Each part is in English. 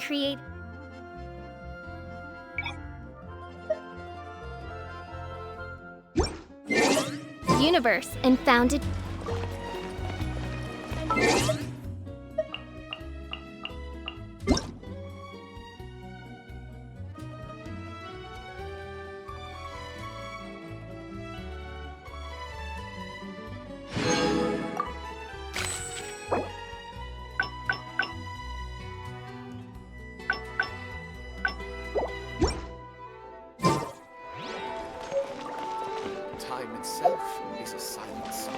create... universe and founded... Time itself is a silent song.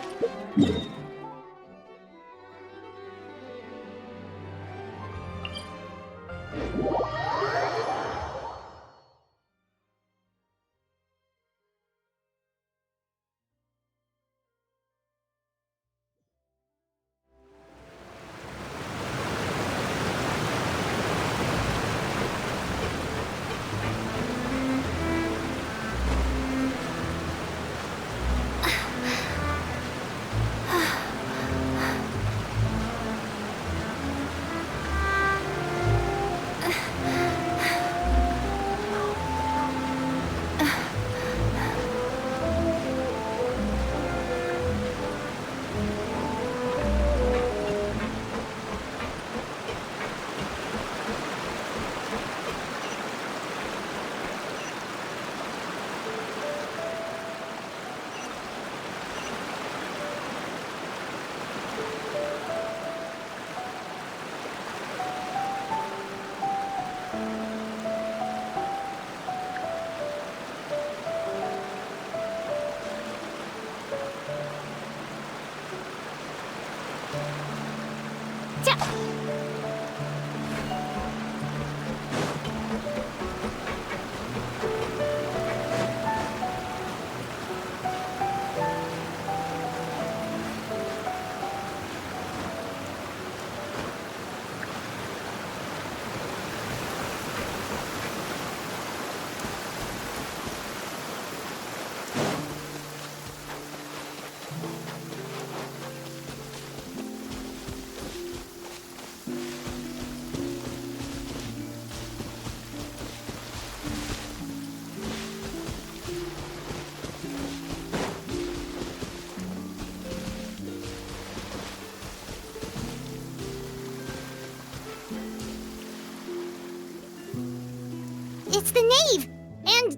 It's the knave! And...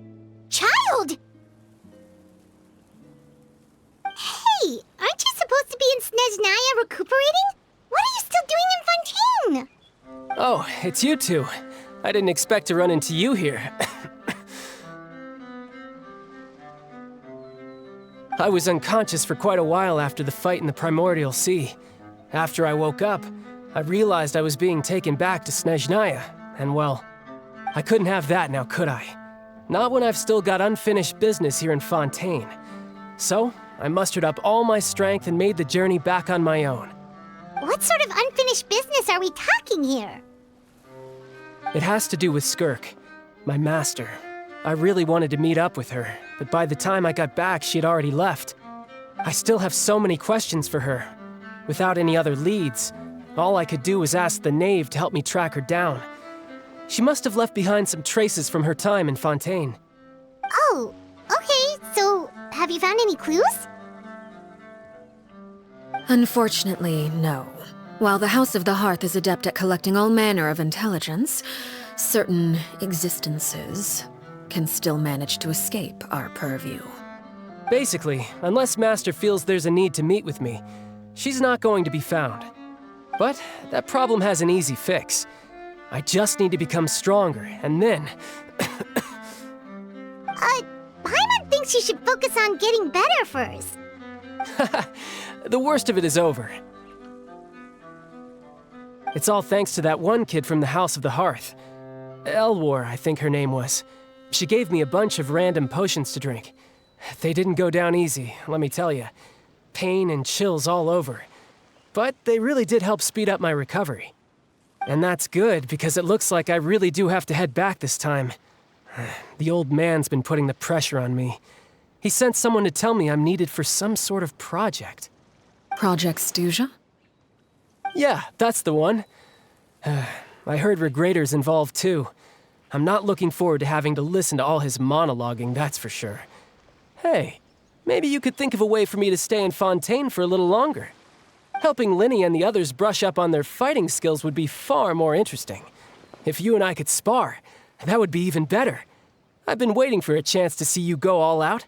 child! Hey, aren't you supposed to be in Snezhnaya recuperating? What are you still doing in Fontaine? Oh, it's you two. I didn't expect to run into you here. I was unconscious for quite a while after the fight in the Primordial Sea. After I woke up, I realized I was being taken back to Snezhnaya, and well, I couldn't have that now, could I? Not when I've still got unfinished business here in Fontaine. So, I mustered up all my strength and made the journey back on my own. What sort of unfinished business are we talking here? It has to do with Skirk, my master. I really wanted to meet up with her, but by the time I got back, she had already left. I still have so many questions for her. Without any other leads, all I could do was ask the knave to help me track her down. She must have left behind some traces from her time in Fontaine. Oh, okay, so have you found any clues? Unfortunately, no. While the House of the Hearth is adept at collecting all manner of intelligence, certain existences can still manage to escape our purview. Basically, unless Master feels there's a need to meet with me, she's not going to be found. But that problem has an easy fix. I just need to become stronger, and then... Paimon thinks you should focus on getting better first. The worst of it is over. It's all thanks to that one kid from the House of the Hearth. Elwar, I think her name was. She gave me a bunch of random potions to drink. They didn't go down easy, let me tell you. Pain and chills all over. But they really did help speed up my recovery. And that's good, because it looks like I really do have to head back this time. The old man's been putting the pressure on me. He sent someone to tell me I'm needed for some sort of project. Project Stuja? Yeah, that's the one. I heard Regrator's involved too. I'm not looking forward to having to listen to all his monologuing, that's for sure. Hey, maybe you could think of a way for me to stay in Fontaine for a little longer. Helping Linny and the others brush up on their fighting skills would be far more interesting. If you and I could spar, that would be even better. I've been waiting for a chance to see you go all out.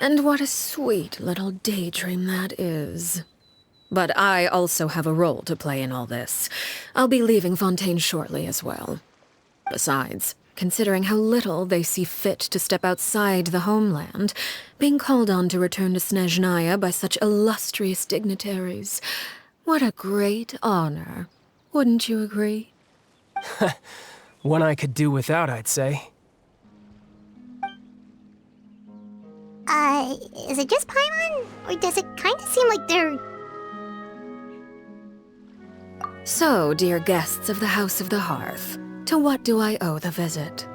And what a sweet little daydream that is. But I also have a role to play in all this. I'll be leaving Fontaine shortly as well. Besides, considering how little they see fit to step outside the homeland, being called on to return to Snezhnaya by such illustrious dignitaries, what a great honor. Wouldn't you agree? One I could do without, I'd say. Is it just Paimon? Or does it kind of seem like they're... So, dear guests of the House of the Hearth, to what do I owe the visit?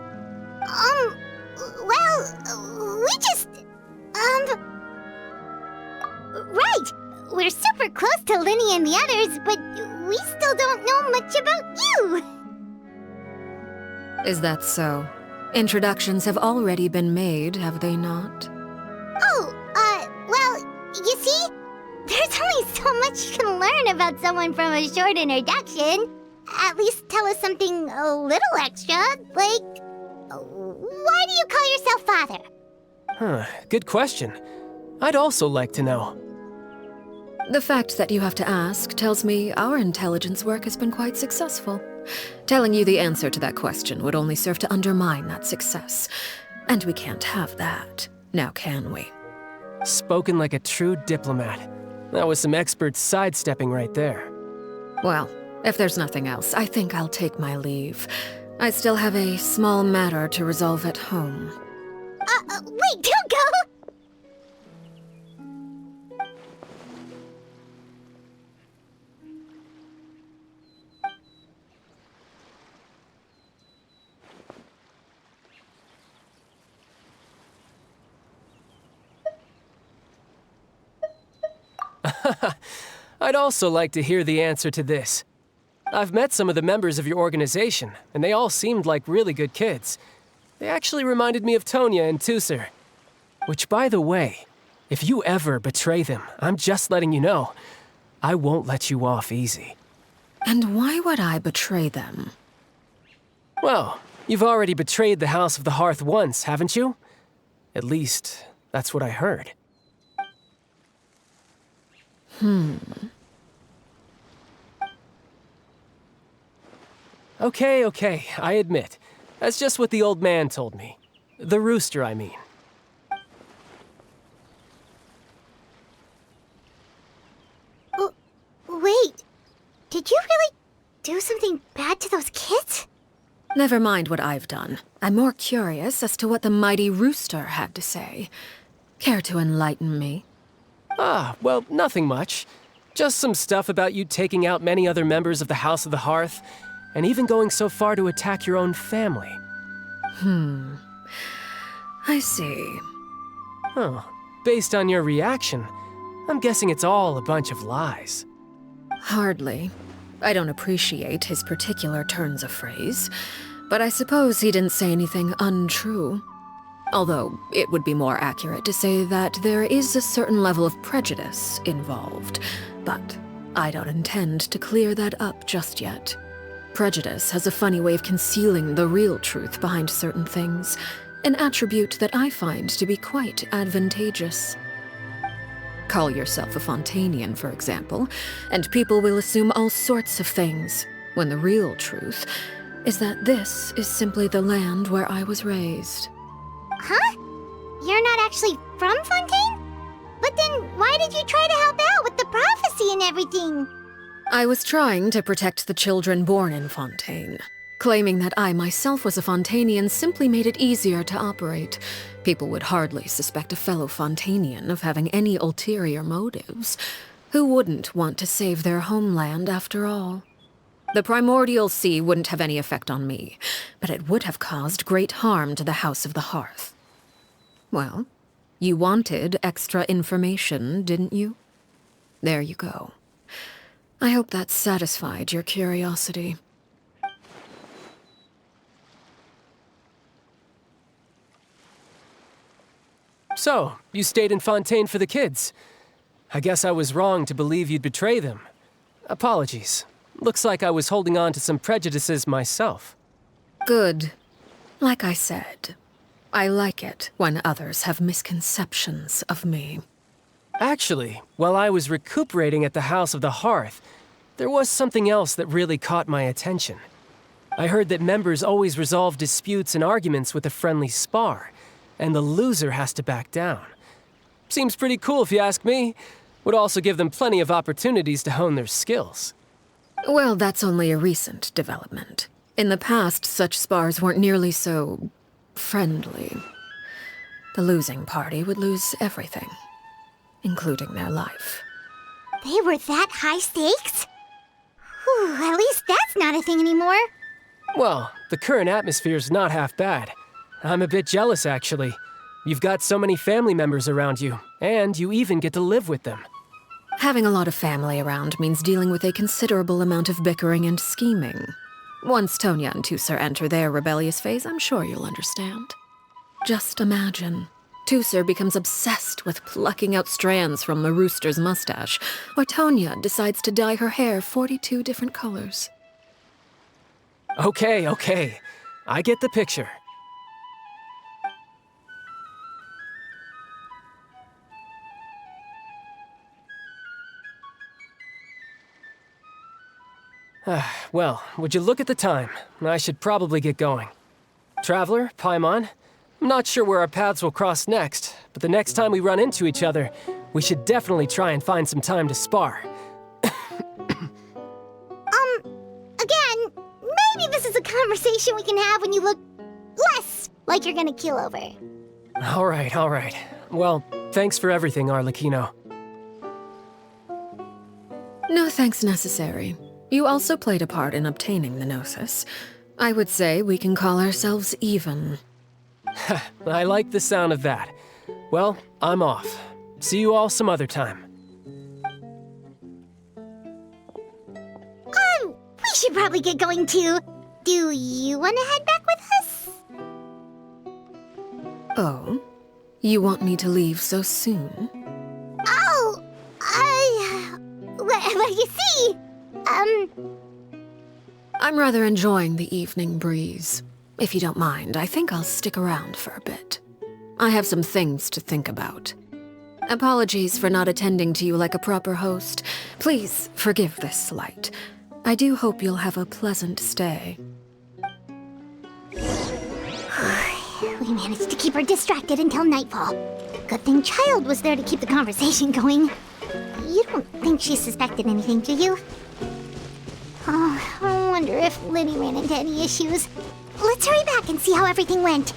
Well, we just... Right! We're super close to Linny and the others, but we still don't know much about you! Is that so? Introductions have already been made, have they not? Oh, well, you see? There's only so much you can learn about someone from a short introduction. At least tell us something a little extra, like... Why do you call yourself father? Huh, good question. I'd also like to know. The fact that you have to ask tells me our intelligence work has been quite successful. Telling you the answer to that question would only serve to undermine that success. And we can't have that, now can we? Spoken like a true diplomat. That was some expert sidestepping right there. Well, if there's nothing else, I think I'll take my leave. I still have a small matter to resolve at home. Wait, don't go! I'd also like to hear the answer to this. I've met some of the members of your organization, and they all seemed like really good kids. They actually reminded me of Tonya and Tusser. Which, by the way, if you ever betray them, I'm just letting you know, I won't let you off easy. And why would I betray them? Well, you've already betrayed the House of the Hearth once, haven't you? At least, that's what I heard. Okay, I admit. That's just what the old man told me. The rooster, I mean. Wait, did you really do something bad to those kids? Never mind what I've done. I'm more curious as to what the mighty rooster had to say. Care to enlighten me? Ah, well, nothing much. Just some stuff about you taking out many other members of the House of the Hearth, and even going so far to attack your own family. I see. Huh. Based on your reaction, I'm guessing it's all a bunch of lies. Hardly. I don't appreciate his particular turns of phrase, but I suppose he didn't say anything untrue. Although, it would be more accurate to say that there is a certain level of prejudice involved, but I don't intend to clear that up just yet. Prejudice has a funny way of concealing the real truth behind certain things, an attribute that I find to be quite advantageous. Call yourself a Fontainian, for example, and people will assume all sorts of things, when the real truth is that this is simply the land where I was raised. Huh? You're not actually from Fontaine? But then why did you try to help out with the prophecy and everything? I was trying to protect the children born in Fontaine. Claiming that I myself was a Fontainian simply made it easier to operate. People would hardly suspect a fellow Fontainian of having any ulterior motives. Who wouldn't want to save their homeland after all? The primordial sea wouldn't have any effect on me, but it would have caused great harm to the House of the Hearth. Well, you wanted extra information, didn't you? There you go. I hope that satisfied your curiosity. So, you stayed in Fontaine for the kids. I guess I was wrong to believe you'd betray them. Apologies. Looks like I was holding on to some prejudices myself. Good. Like I said, I like it when others have misconceptions of me. Actually, while I was recuperating at the House of the Hearth, there was something else that really caught my attention. I heard that members always resolve disputes and arguments with a friendly spar, and the loser has to back down. Seems pretty cool if you ask me. Would also give them plenty of opportunities to hone their skills. Well, that's only a recent development. In the past, such spars weren't nearly so friendly. The losing party would lose everything, including their life. They were that high stakes? Whew, at least that's not a thing anymore. Well, the current atmosphere's not half bad. I'm a bit jealous, actually. You've got so many family members around you, and you even get to live with them. Having a lot of family around means dealing with a considerable amount of bickering and scheming. Once Tonya and Tusser enter their rebellious phase, I'm sure you'll understand. Just imagine. Tusser becomes obsessed with plucking out strands from the rooster's mustache, or Tonya decides to dye her hair 42 different colors. Okay. I get the picture. Well, would you look at the time? I should probably get going. Traveler, Paimon, I'm not sure where our paths will cross next, but the next time we run into each other, we should definitely try and find some time to spar. Again, maybe this is a conversation we can have when you look less like you're gonna keel over. All right. Well, thanks for everything, Arlecchino. No thanks necessary. You also played a part in obtaining the Gnosis. I would say we can call ourselves even. I like the sound of that. Well, I'm off. See you all some other time. We should probably get going too. Do you want to head back with us? Oh? You want me to leave so soon? Oh, well, you see, I'm rather enjoying the evening breeze. If you don't mind, I think I'll stick around for a bit. I have some things to think about. Apologies for not attending to you like a proper host. Please forgive this slight. I do hope you'll have a pleasant stay. We managed to keep her distracted until nightfall. Good thing Child was there to keep the conversation going. You don't think she suspected anything, do you? Oh, I wonder if Liddy ran into any issues. Let's hurry back and see how everything went.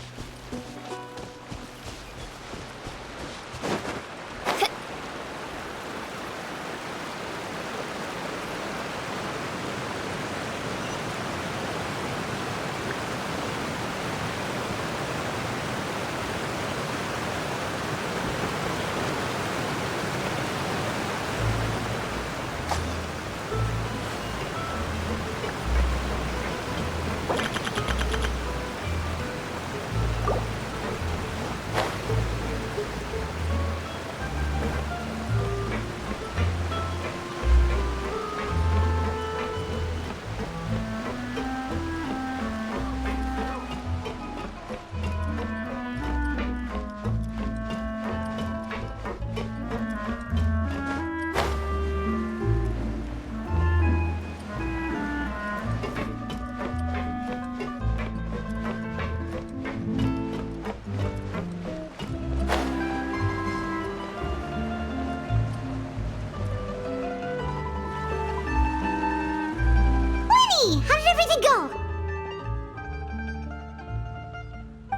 How did everything go?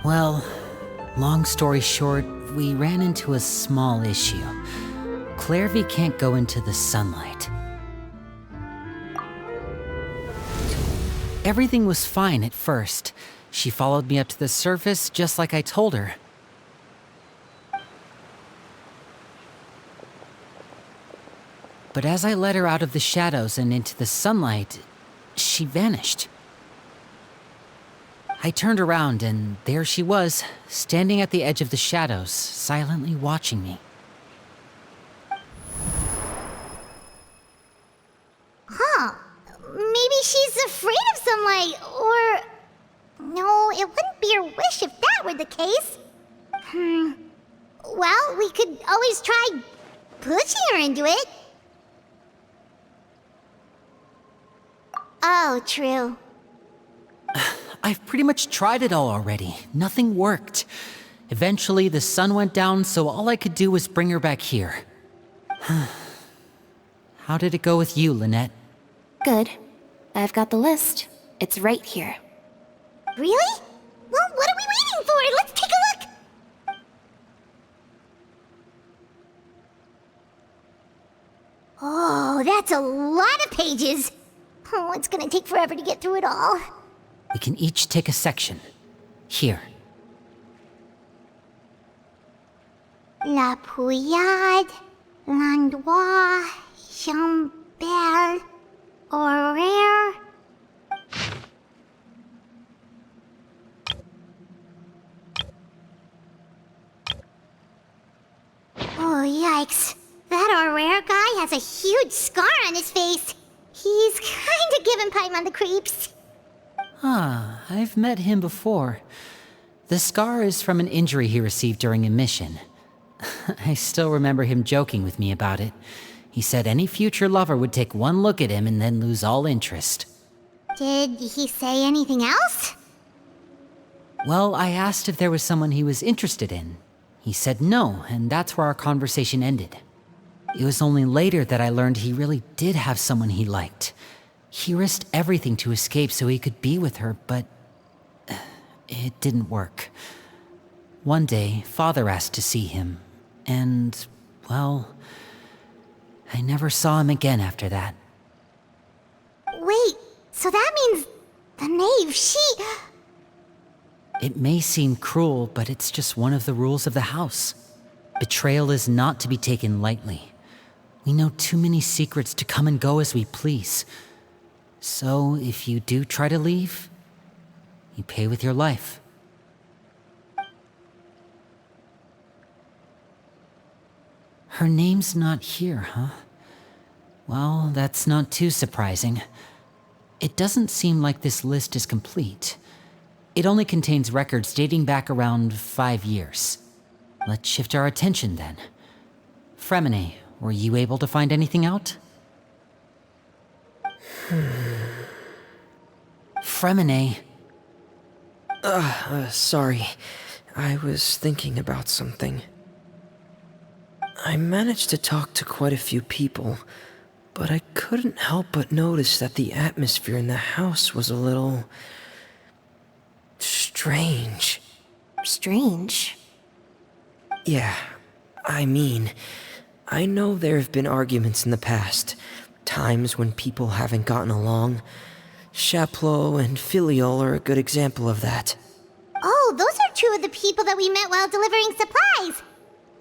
Well, long story short, we ran into a small issue. Clairvy can't go into the sunlight. Everything was fine at first. She followed me up to the surface just like I told her. But as I led her out of the shadows and into the sunlight, she vanished. I turned around and there she was, standing at the edge of the shadows, silently watching me. Huh. Maybe she's afraid of sunlight, or... No, it wouldn't be her wish if that were the case. Well, we could always try pushing her into it. Oh, true. I've pretty much tried it all already. Nothing worked. Eventually, the sun went down, so all I could do was bring her back here. How did it go with you, Lynette? Good. I've got the list. It's right here. Really? Well, what are we waiting for? Let's take a look! Oh, that's a lot of pages. Oh, it's gonna take forever to get through it all. We can each take a section. Here. La Pouillade, L'Endroit, Chambert, Horaire. Oh, yikes. That Horaire guy has a huge scar on his face. He's kinda giving Paimon the creeps. I've met him before. The scar is from an injury he received during a mission. I still remember him joking with me about it. He said any future lover would take one look at him and then lose all interest. Did he say anything else? Well, I asked if there was someone he was interested in. He said no, and that's where our conversation ended. It was only later that I learned he really did have someone he liked. He risked everything to escape so he could be with her, but it didn't work. One day, Father asked to see him, and, well, I never saw him again after that. Wait, so that means the knave, It may seem cruel, but it's just one of the rules of the house. Betrayal is not to be taken lightly. We know too many secrets to come and go as we please. So, if you do try to leave, you pay with your life. Her name's not here, huh? Well, that's not too surprising. It doesn't seem like this list is complete. It only contains records dating back around 5 years. Let's shift our attention then. Fremine, were you able to find anything out? Fremine. Sorry. I was thinking about something. I managed to talk to quite a few people, but I couldn't help but notice that the atmosphere in the house was a little... strange. Strange. Yeah, I mean, I know there have been arguments in the past, times when people haven't gotten along. Chaplot and Filial are a good example of that. Oh, those are two of the people that we met while delivering supplies.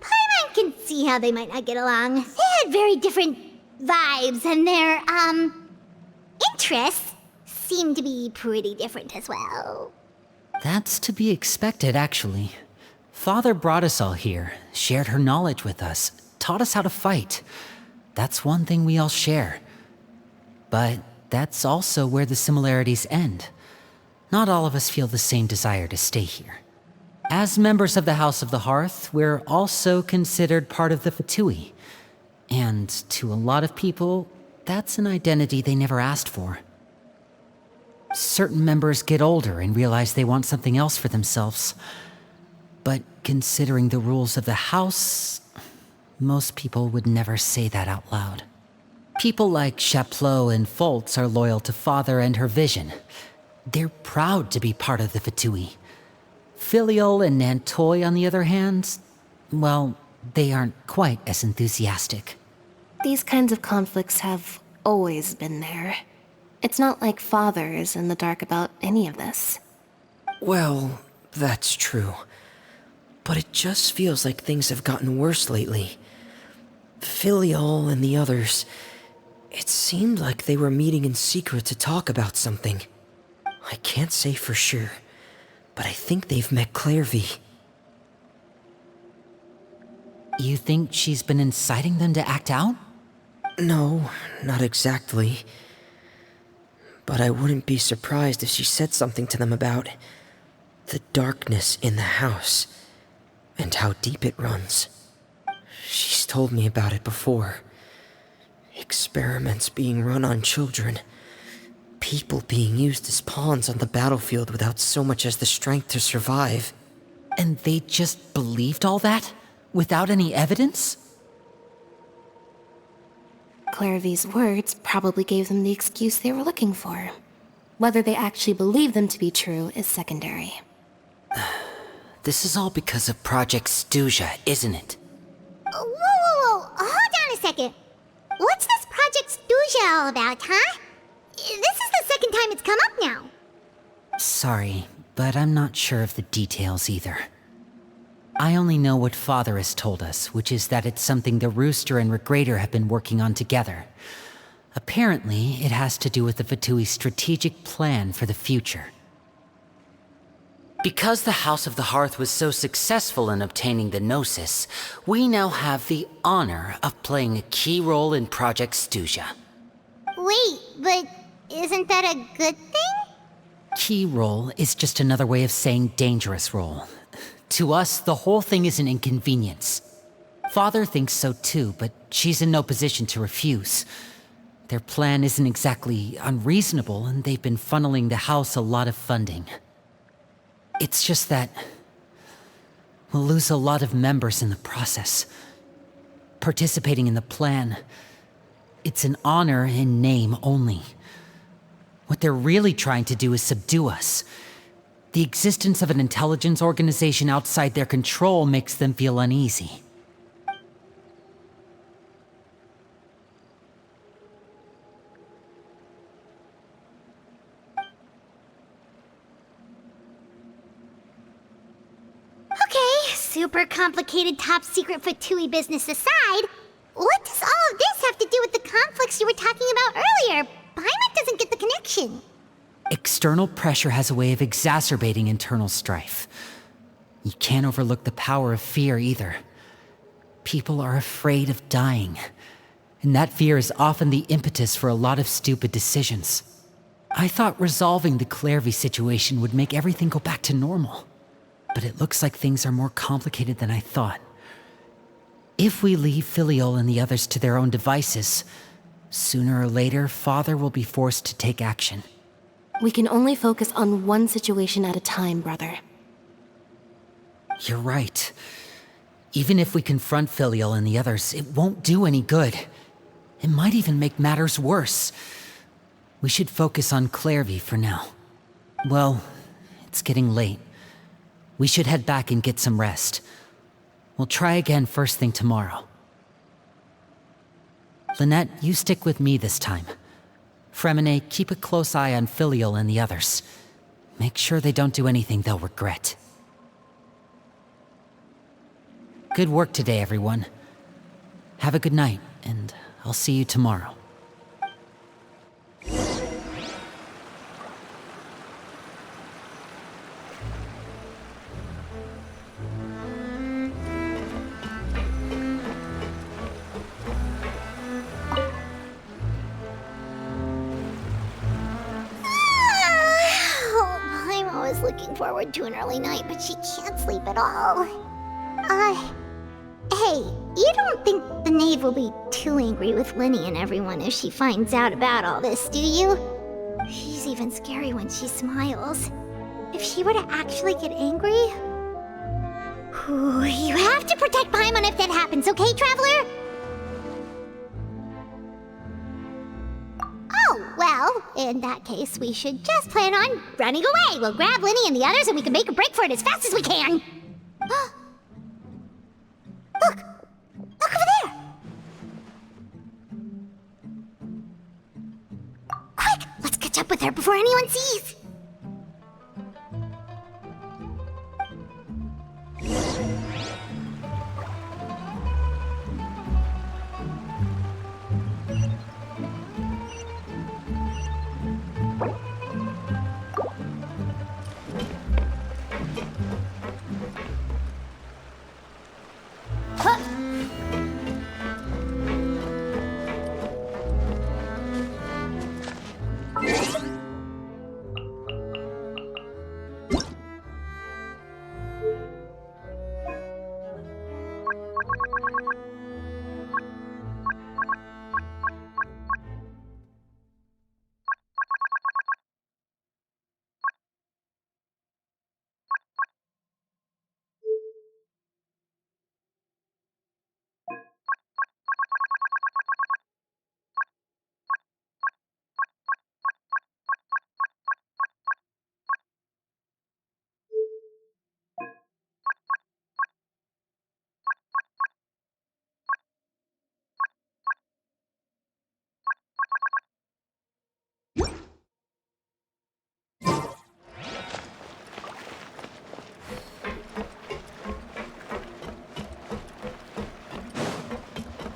Paimon can see how they might not get along. They had very different vibes, and their, interests seem to be pretty different as well. That's to be expected, actually. Father brought us all here, shared her knowledge with us, taught us how to fight. That's one thing we all share. But that's also where the similarities end. Not all of us feel the same desire to stay here. As members of the House of the Hearth, we're also considered part of the Fatui. And to a lot of people, that's an identity they never asked for. Certain members get older and realize they want something else for themselves. But considering the rules of the house, most people would never say that out loud. People like Chaplot and Foltz are loyal to Father and her vision. They're proud to be part of the Fatui. Filial and Nantoy, on the other hand, well, they aren't quite as enthusiastic. These kinds of conflicts have always been there. It's not like Father is in the dark about any of this. Well, that's true. But it just feels like things have gotten worse lately. Filial and the others, it seemed like they were meeting in secret to talk about something. I can't say for sure, but I think they've met Clairvy. You think she's been inciting them to act out? No, not exactly. But I wouldn't be surprised if she said something to them about the darkness in the house and how deep it runs. She's told me about it before. Experiments being run on children. People being used as pawns on the battlefield without so much as the strength to survive. And they just believed all that? Without any evidence? Clairvy's words probably gave them the excuse they were looking for. Whether they actually believe them to be true is secondary. This is all because of Project Stuja, isn't it? Whoa. Hold on a second. What's this Project Stuja all about, huh? This is the second time it's come up now. Sorry, but I'm not sure of the details either. I only know what Father has told us, which is that it's something the Rooster and Regrator have been working on together. Apparently, it has to do with the Fatui's strategic plan for the future. Because the House of the Hearth was so successful in obtaining the Gnosis, we now have the honor of playing a key role in Project Stuja. Wait, but isn't that a good thing? Key role is just another way of saying dangerous role. To us, the whole thing is an inconvenience. Father thinks so too, but she's in no position to refuse. Their plan isn't exactly unreasonable, and they've been funneling the house a lot of funding. It's just that we'll lose a lot of members in the process. Participating in the plan, it's an honor in name only. What they're really trying to do is subdue us. The existence of an intelligence organization outside their control makes them feel uneasy. Okay, super complicated top secret Fatui business aside, what does all of this have to do with the conflicts you were talking about earlier? Paimon doesn't get the connection. External pressure has a way of exacerbating internal strife. You can't overlook the power of fear either. People are afraid of dying, and that fear is often the impetus for a lot of stupid decisions. I thought resolving the Clairvy situation would make everything go back to normal, but it looks like things are more complicated than I thought. If we leave Filiol and the others to their own devices, sooner or later, Father will be forced to take action. We can only focus on one situation at a time, brother. You're right. Even if we confront Filial and the others, it won't do any good. It might even make matters worse. We should focus on Clairvy for now. Well, it's getting late. We should head back and get some rest. We'll try again first thing tomorrow. Lynette, you stick with me this time. Fremine, keep a close eye on Filial and the others. Make sure they don't do anything they'll regret. Good work today, everyone. Have a good night, and I'll see you tomorrow. I'm always looking forward to an early night, but she can't sleep at all. Hey, you don't think the knave will be too angry with Linny and everyone if she finds out about all this, do you? She's even scary when she smiles. If she were to actually get angry... Ooh, you have to protect Paimon if that happens, okay, Traveler? Oh, well, in that case, we should just plan on running away. We'll grab Linny and the others and we can make a break for it as fast as we can. Look! Look over there! Quick! Let's catch up with her before anyone sees!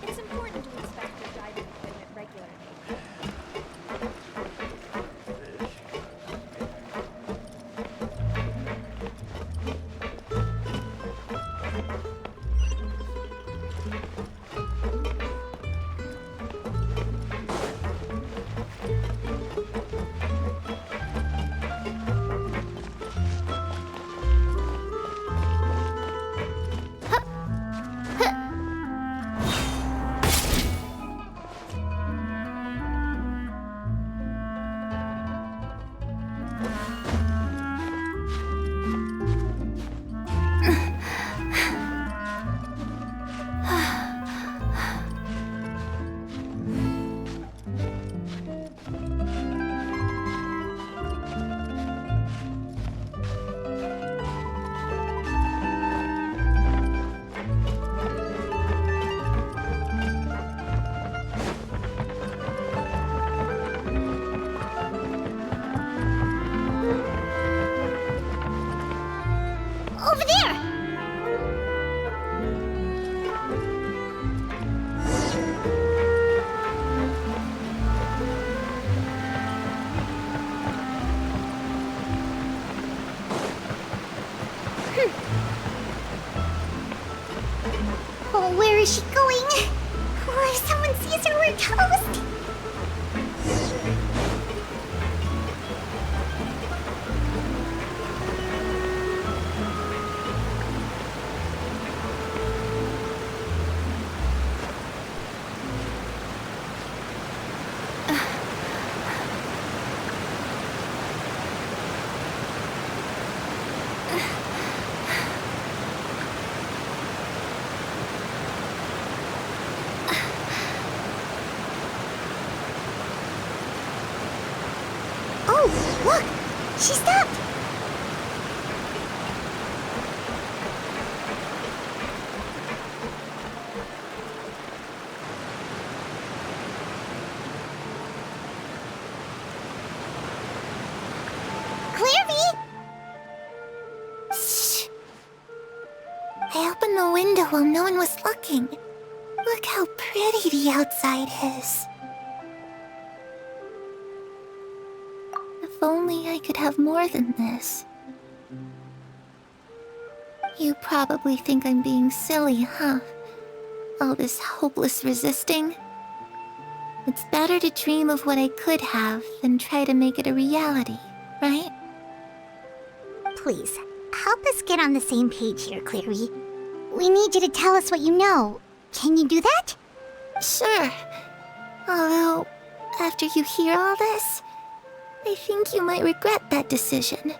It's important to inspect your diving equipment regularly. Over there! Oh, where is she going? Or if someone sees her, we're toast! Oh, look! She stopped! Clairvy! Shh! I opened the window while no one was looking. Look how pretty the outside is. If only I could have more than this. You probably think I'm being silly, huh? All this hopeless resisting. It's better to dream of what I could have than try to make it a reality, right? Please, help us get on the same page here, Clary. We need you to tell us what you know. Can you do that? Sure. Although, after you hear all this, I think you might regret that decision.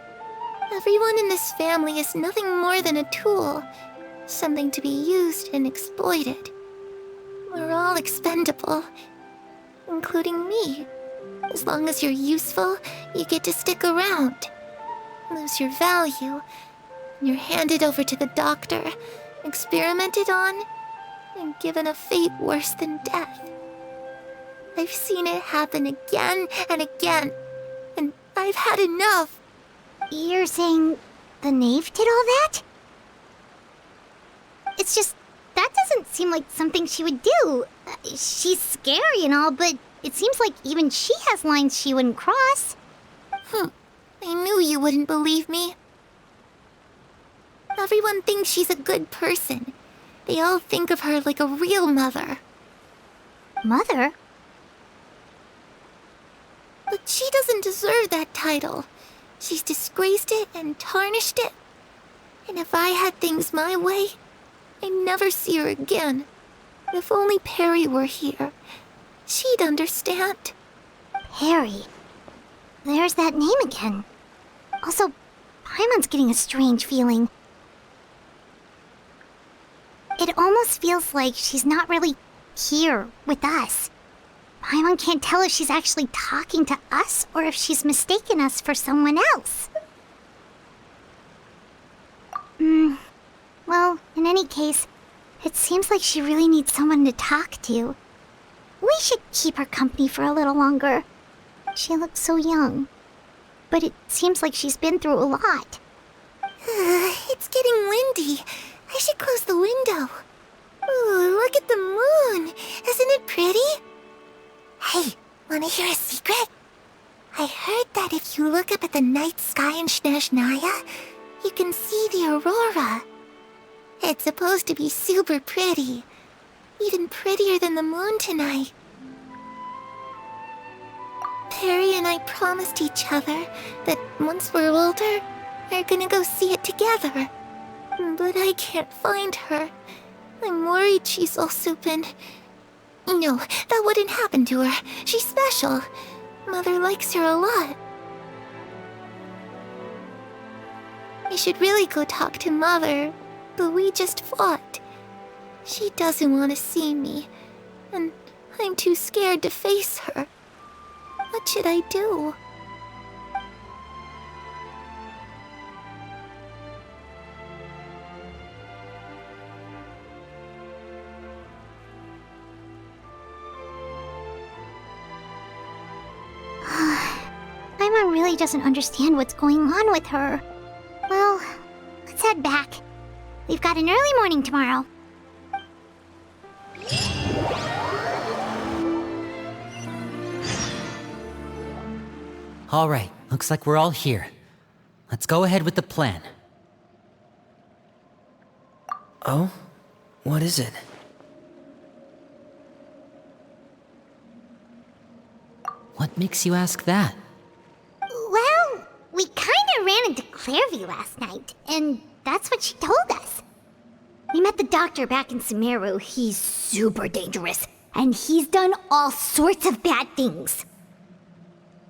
Everyone in this family is nothing more than a tool, something to be used and exploited. We're all expendable, including me. As long as you're useful, you get to stick around. Lose your value, and you're handed over to the doctor, experimented on, and given a fate worse than death. I've seen it happen again and again, and I've had enough. You're saying the knave did all that? It's just, that doesn't seem like something she would do. She's scary and all, but it seems like even she has lines she wouldn't cross. I knew you wouldn't believe me. Everyone thinks she's a good person. They all think of her like a real mother. Mother? But she doesn't deserve that title. She's disgraced it and tarnished it. And if I had things my way, I'd never see her again. If only Perry were here, she'd understand. Perry. There's that name again. Also, Paimon's getting a strange feeling. It almost feels like she's not really here with us. Paimon can't tell if she's actually talking to us or if she's mistaken us for someone else. Well, in any case, it seems like she really needs someone to talk to. We should keep her company for a little longer. She looks so young. But it seems like she's been through a lot. It's getting windy. I should close the window. Ooh, look at the moon. Isn't it pretty? Hey, wanna hear a secret? I heard that if you look up at the night sky in Snezhnaya, you can see the aurora. It's supposed to be super pretty. Even prettier than the moon tonight. Perry and I promised each other that once we're older, we're gonna go see it together. But I can't find her. I'm worried she's also been... No, that wouldn't happen to her. She's special. Mother likes her a lot. I should really go talk to Mother, but we just fought. She doesn't want to see me, and I'm too scared to face her. What should I do? Paimon really doesn't understand what's going on with her. Well, let's head back. We've got an early morning tomorrow. All right, looks like we're all here. Let's go ahead with the plan. Oh? What is it? What makes you ask that? Well, we kinda ran into Clairvy last night, and that's what she told us. We met the doctor back in Sumeru. He's super dangerous, and he's done all sorts of bad things.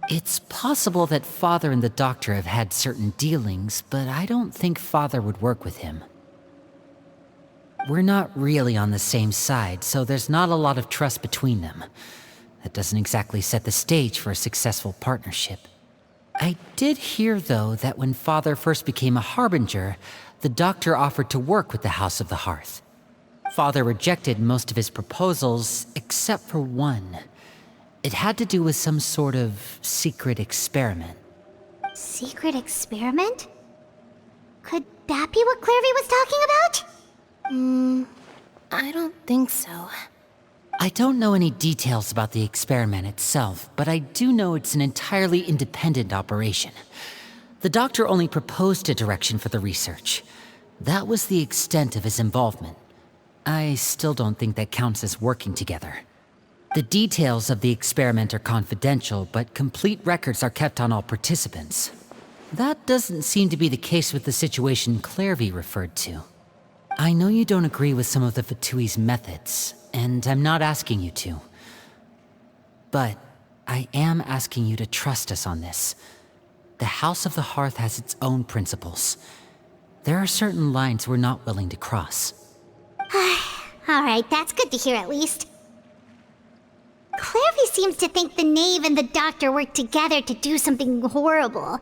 It's possible that Father and the Doctor have had certain dealings, but I don't think Father would work with him. We're not really on the same side, so there's not a lot of trust between them. That doesn't exactly set the stage for a successful partnership. I did hear, though, that when Father first became a Harbinger, the Doctor offered to work with the House of the Hearth. Father rejected most of his proposals, except for one. It had to do with some sort of secret experiment. Secret experiment? Could that be what Clairvy was talking about? I don't think so. I don't know any details about the experiment itself, but I do know it's an entirely independent operation. The Doctor only proposed a direction for the research. That was the extent of his involvement. I still don't think that counts as working together. The details of the experiment are confidential, but complete records are kept on all participants. That doesn't seem to be the case with the situation Clairvy referred to. I know you don't agree with some of the Fatui's methods, and I'm not asking you to. But I am asking you to trust us on this. The House of the Hearth has its own principles. There are certain lines we're not willing to cross. Alright, that's good to hear at least. Clairvy seems to think the Knave and the Doctor worked together to do something horrible.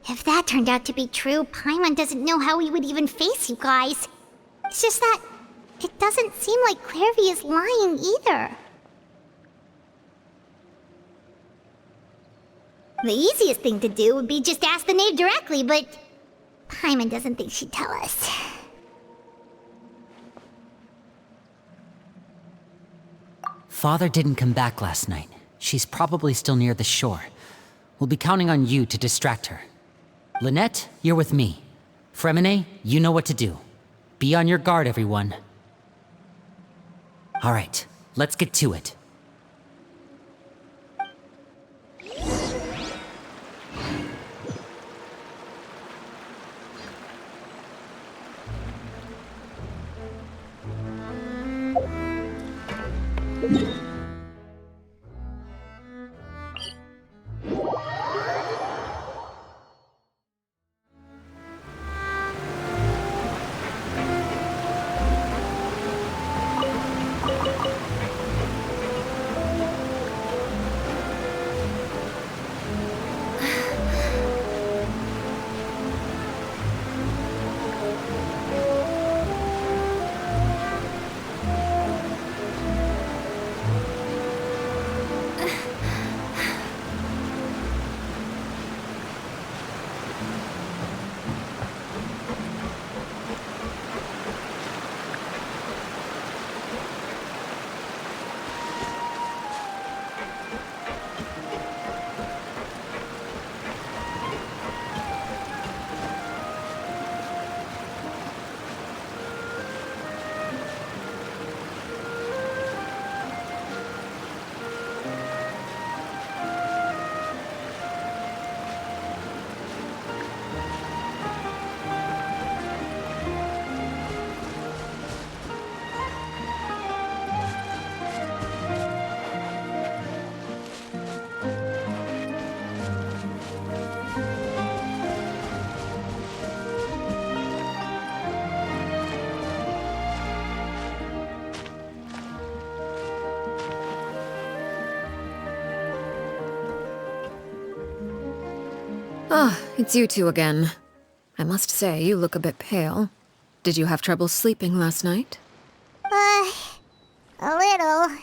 If that turned out to be true, Paimon doesn't know how he would even face you guys. It's just that it doesn't seem like Clairvy is lying either. The easiest thing to do would be just ask the Knave directly, but Paimon doesn't think she'd tell us. Father didn't come back last night. She's probably still near the shore. We'll be counting on you to distract her. Lynette, you're with me. Fremine, you know what to do. Be on your guard, everyone. All right, let's get to it. Ah, it's you two again. I must say, you look a bit pale. Did you have trouble sleeping last night? A little.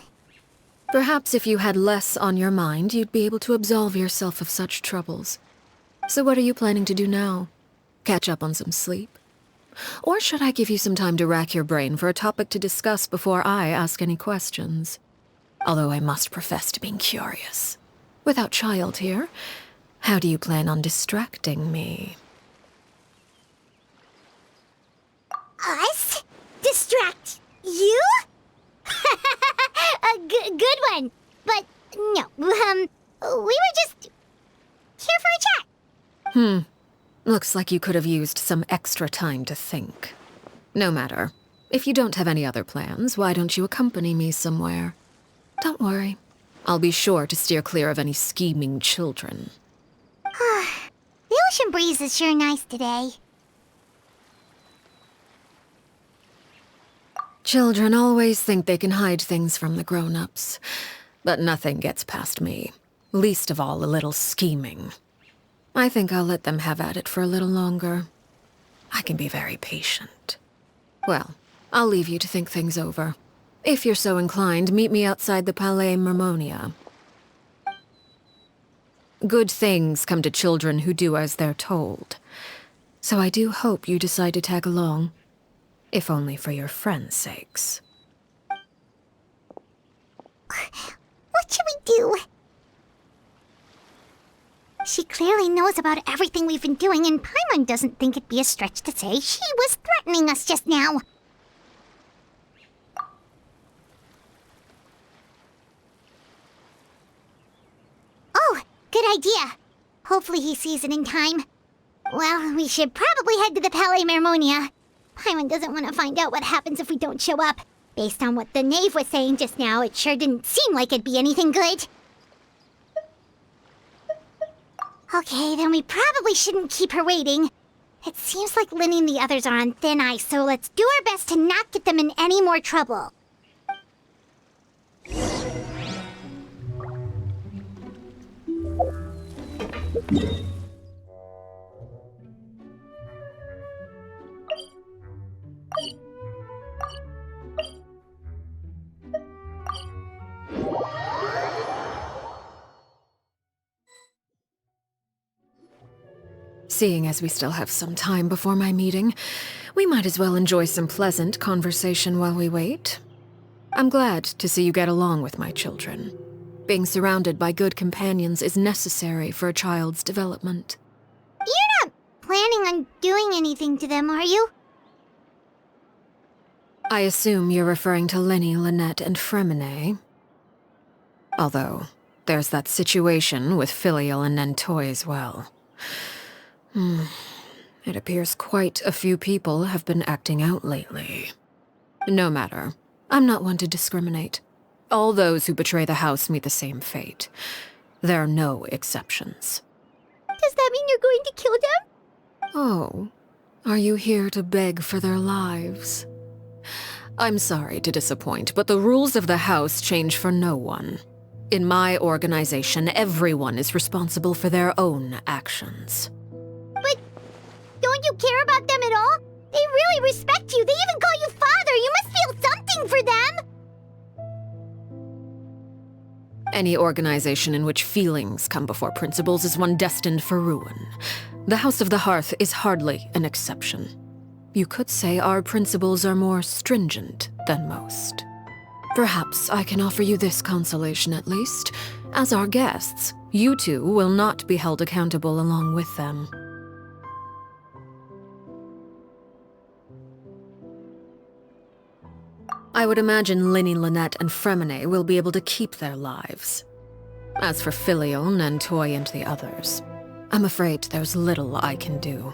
Perhaps if you had less on your mind, you'd be able to absolve yourself of such troubles. So what are you planning to do now? Catch up on some sleep? Or should I give you some time to rack your brain for a topic to discuss before I ask any questions? Although I must profess to being curious. Without child here, how do you plan on distracting me? Us? Distract you? A good one. But no, we were just here for a chat. Looks like you could have used some extra time to think. No matter. If you don't have any other plans, why don't you accompany me somewhere? Don't worry. I'll be sure to steer clear of any scheming children. The ocean breeze is sure nice today. Children always think they can hide things from the grown-ups. But nothing gets past me. Least of all a little scheming. I think I'll let them have at it for a little longer. I can be very patient. Well, I'll leave you to think things over. If you're so inclined, meet me outside the Palais Mermonia. Good things come to children who do as they're told. So I do hope you decide to tag along. If only for your friends' sakes. What should we do? She clearly knows about everything we've been doing, and Paimon doesn't think it'd be a stretch to say she was threatening us just now. Oh, good idea. Hopefully he sees it in time. Well, we should probably head to the Palais Mermonia. Paimon doesn't want to find out what happens if we don't show up. Based on what the knave was saying just now, it sure didn't seem like it'd be anything good. Okay, then we probably shouldn't keep her waiting. It seems like Linny and the others are on thin ice, so let's do our best to not get them in any more trouble. Seeing as we still have some time before my meeting, we might as well enjoy some pleasant conversation while we wait. I'm glad to see you get along with my children. Being surrounded by good companions is necessary for a child's development. You're not planning on doing anything to them, are you? I assume you're referring to Linny, Lynette, and Fremine. Although, there's that situation with Filial and Nentoy as well. It appears quite a few people have been acting out lately. No matter. I'm not one to discriminate. All those who betray the house meet the same fate. There are no exceptions. Does that mean you're going to kill them? Oh, are you here to beg for their lives? I'm sorry to disappoint, but the rules of the house change for no one. In my organization, everyone is responsible for their own actions. But don't you care about them at all? They really respect you. They even call you father. You must feel something for them. Any organization in which feelings come before principles is one destined for ruin. The House of the Hearth is hardly an exception. You could say our principles are more stringent than most. Perhaps I can offer you this consolation at least. As our guests, you two will not be held accountable along with them. I would imagine Linny, Lynette, and Fremine will be able to keep their lives. As for Filion and Toy and the others, I'm afraid there's little I can do.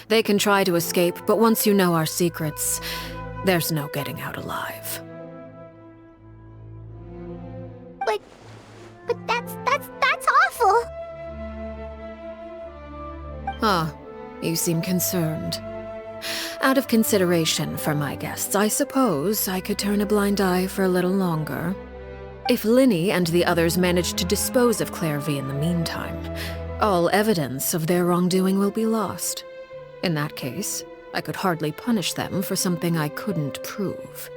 They can try to escape, but once you know our secrets, there's no getting out alive. But that's awful. Ah, you seem concerned. Out of consideration for my guests, I suppose I could turn a blind eye for a little longer. If Linny and the others manage to dispose of Claire V in the meantime, all evidence of their wrongdoing will be lost. In that case, I could hardly punish them for something I couldn't prove.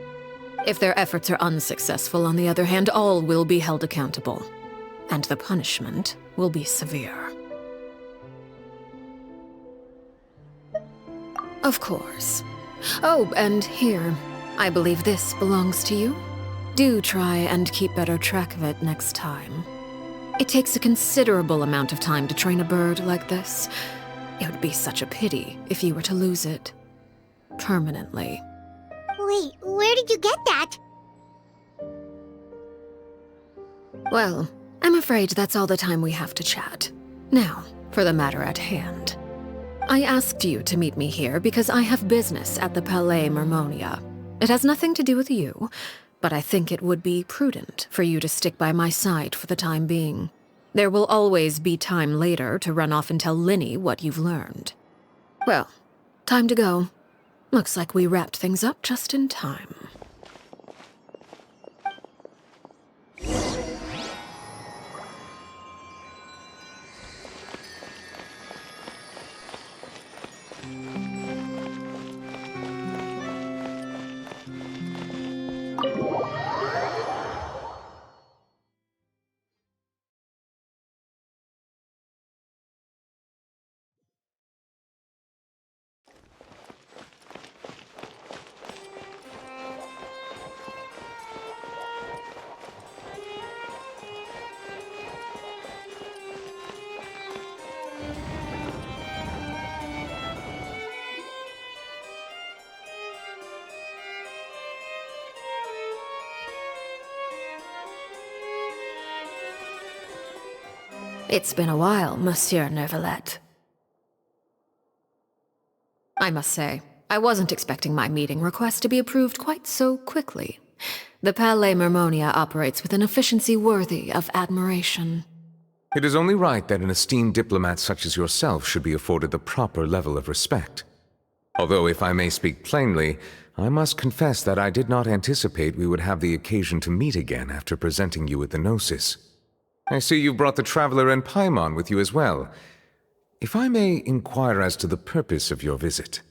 If their efforts are unsuccessful, on the other hand, all will be held accountable, and the punishment will be severe. Of course. Oh, and here, I believe this belongs to you. Do try and keep better track of it next time. It takes a considerable amount of time to train a bird like this. It would be such a pity if you were to lose it. Permanently. Wait, where did you get that? Well, I'm afraid that's all the time we have to chat. Now, for the matter at hand. I asked you to meet me here because I have business at the Palais Mermonia. It has nothing to do with you, but I think it would be prudent for you to stick by my side for the time being. There will always be time later to run off and tell Linny what you've learned. Well, time to go. Looks like we wrapped things up just in time. It's been a while, Monsieur Neuvillette. I must say, I wasn't expecting my meeting request to be approved quite so quickly. The Palais Mermonia operates with an efficiency worthy of admiration. It is only right that an esteemed diplomat such as yourself should be afforded the proper level of respect. Although, if I may speak plainly, I must confess that I did not anticipate we would have the occasion to meet again after presenting you with the Gnosis. I see you've brought the Traveler and Paimon with you as well. If I may inquire as to the purpose of your visit.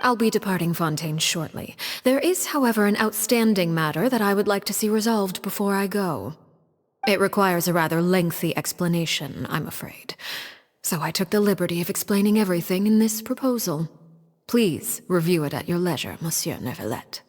I'll be departing Fontaine shortly. There is, however, an outstanding matter that I would like to see resolved before I go. It requires a rather lengthy explanation, I'm afraid. So I took the liberty of explaining everything in this proposal. Please review it at your leisure, Monsieur Neuvillette.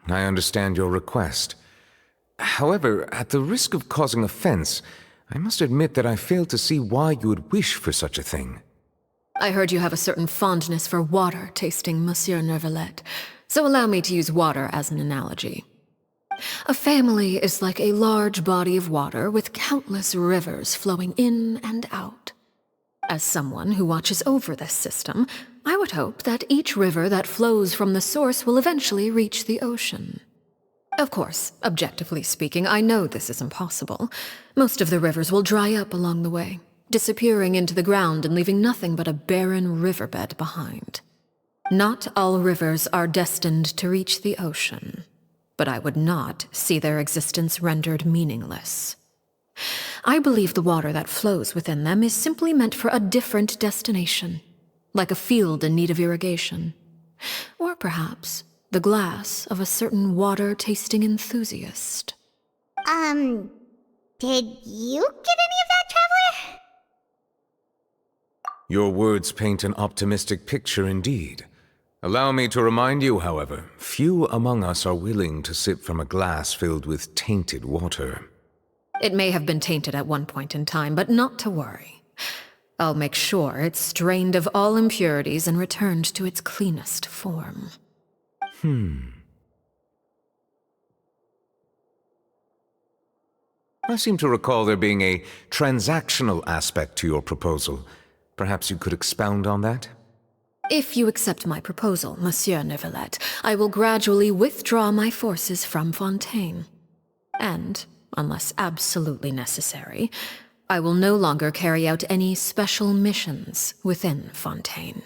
I understand your request. However, at the risk of causing offense, I must admit that I fail to see why you would wish for such a thing. I heard you have a certain fondness for water tasting, Monsieur Neuvillette, so allow me to use water as an analogy. A family is like a large body of water with countless rivers flowing in and out. As someone who watches over this system, I would hope that each river that flows from the source will eventually reach the ocean. Of course, objectively speaking, I know this is impossible. Most of the rivers will dry up along the way, disappearing into the ground and leaving nothing but a barren riverbed behind. Not all rivers are destined to reach the ocean, but I would not see their existence rendered meaningless. I believe the water that flows within them is simply meant for a different destination, like a field in need of irrigation. Or perhaps the glass of a certain water-tasting enthusiast. Did you get any of that, Traveler? Your words paint an optimistic picture indeed. Allow me to remind you, however, few among us are willing to sip from a glass filled with tainted water. It may have been tainted at one point in time, but not to worry. I'll make sure it's strained of all impurities and returned to its cleanest form. I seem to recall there being a transactional aspect to your proposal. Perhaps you could expound on that? If you accept my proposal, Monsieur Neuvillette, I will gradually withdraw my forces from Fontaine. And, unless absolutely necessary, I will no longer carry out any special missions within Fontaine.